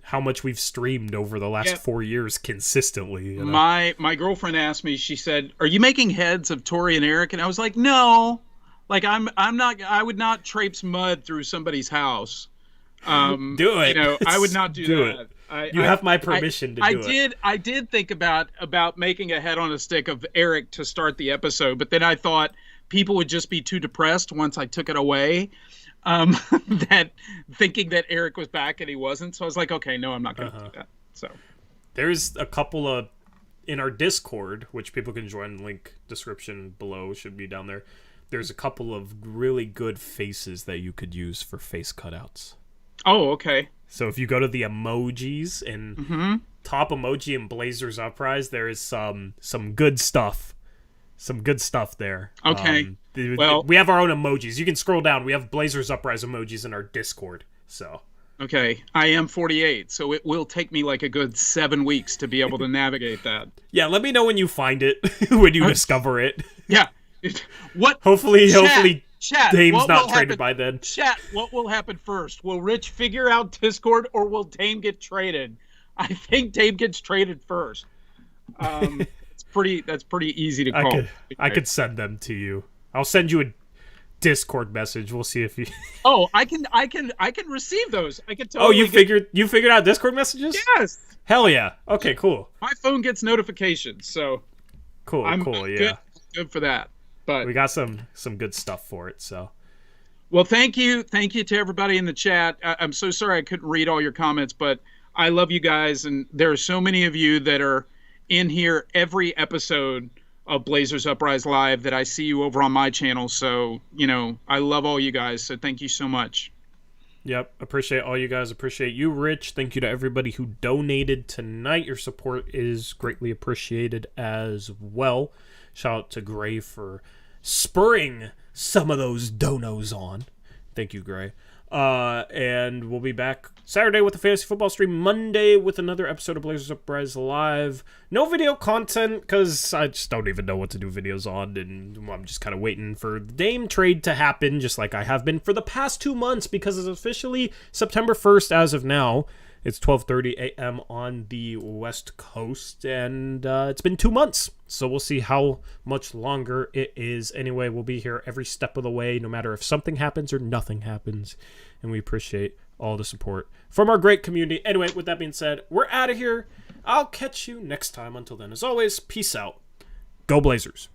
A: how much we've streamed over the last 4 years consistently.
C: My girlfriend asked me, she said, "Are you making heads of Tori and Eric?" And I was like, "No, like I'm not. I would not traipse mud through somebody's house.
A: Do it.
C: I would not do that.
A: It. You have my permission to do it.
C: I did think about making a head on a stick of Eric to start the episode, but then I thought people would just be too depressed once I took it away. That thinking that Eric was back and he wasn't. So I was like, okay, no, I'm not going to do that. So
A: there's a couple of in our Discord, which people can join. Link description below should be down there. There's a couple of really good faces that you could use for face cutouts.
C: Oh, okay.
A: So if you go to the emojis and top emoji in Blazers Uprise, there is some good stuff. Some good stuff there.
C: Okay.
A: Well, we have our own emojis. You can scroll down. We have Blazers Uprise emojis in our Discord. So.
C: Okay. I am 48, so it will take me like a good 7 weeks to be able to navigate that.
A: Yeah, let me know when you find it, when you discover it.
C: Yeah.
A: Hopefully,
C: Chat,
A: Dame's not traded by then.
C: Chat, what will happen first? Will Rich figure out Discord, or will Dame get traded? I think Dame gets traded first. That's pretty easy to call.
A: I could send them to you. I'll send you a Discord message. We'll see if you.
C: Oh, I can receive those. I can totally.
A: Oh, you figured out Discord messages?
C: Yes.
A: Hell yeah. Okay, cool.
C: My phone gets notifications, so.
A: Cool. Yeah.
C: Good for that. But
A: we got some good stuff for it. So.
C: Well, thank you to everybody in the chat. I'm so sorry I couldn't read all your comments, but I love you guys, and there are so many of you that are in here every episode of Blazers Uprise Live that I see you over on my channel. So, I love all you guys. So thank you so much.
A: Yep. Appreciate all you guys. Appreciate you, Rich. Thank you to everybody who donated tonight. Your support is greatly appreciated as well. Shout out to Gray for spurring some of those donos on. Thank you, Gray. And we'll be back Saturday with the fantasy football stream, Monday with another episode of Blazers Uprise Live. No video content because I just don't even know what to do videos on, and I'm just kind of waiting for the Dame trade to happen, just like I have been for the past 2 months, because it's officially September 1st as of now. It's 12:30 a.m. on the West Coast, and it's been 2 months, so we'll see how much longer it is. Anyway, we'll be here every step of the way, no matter if something happens or nothing happens, and we appreciate all the support from our great community. Anyway, with that being said, we're out of here. I'll catch you next time. Until then, as always, peace out. Go Blazers.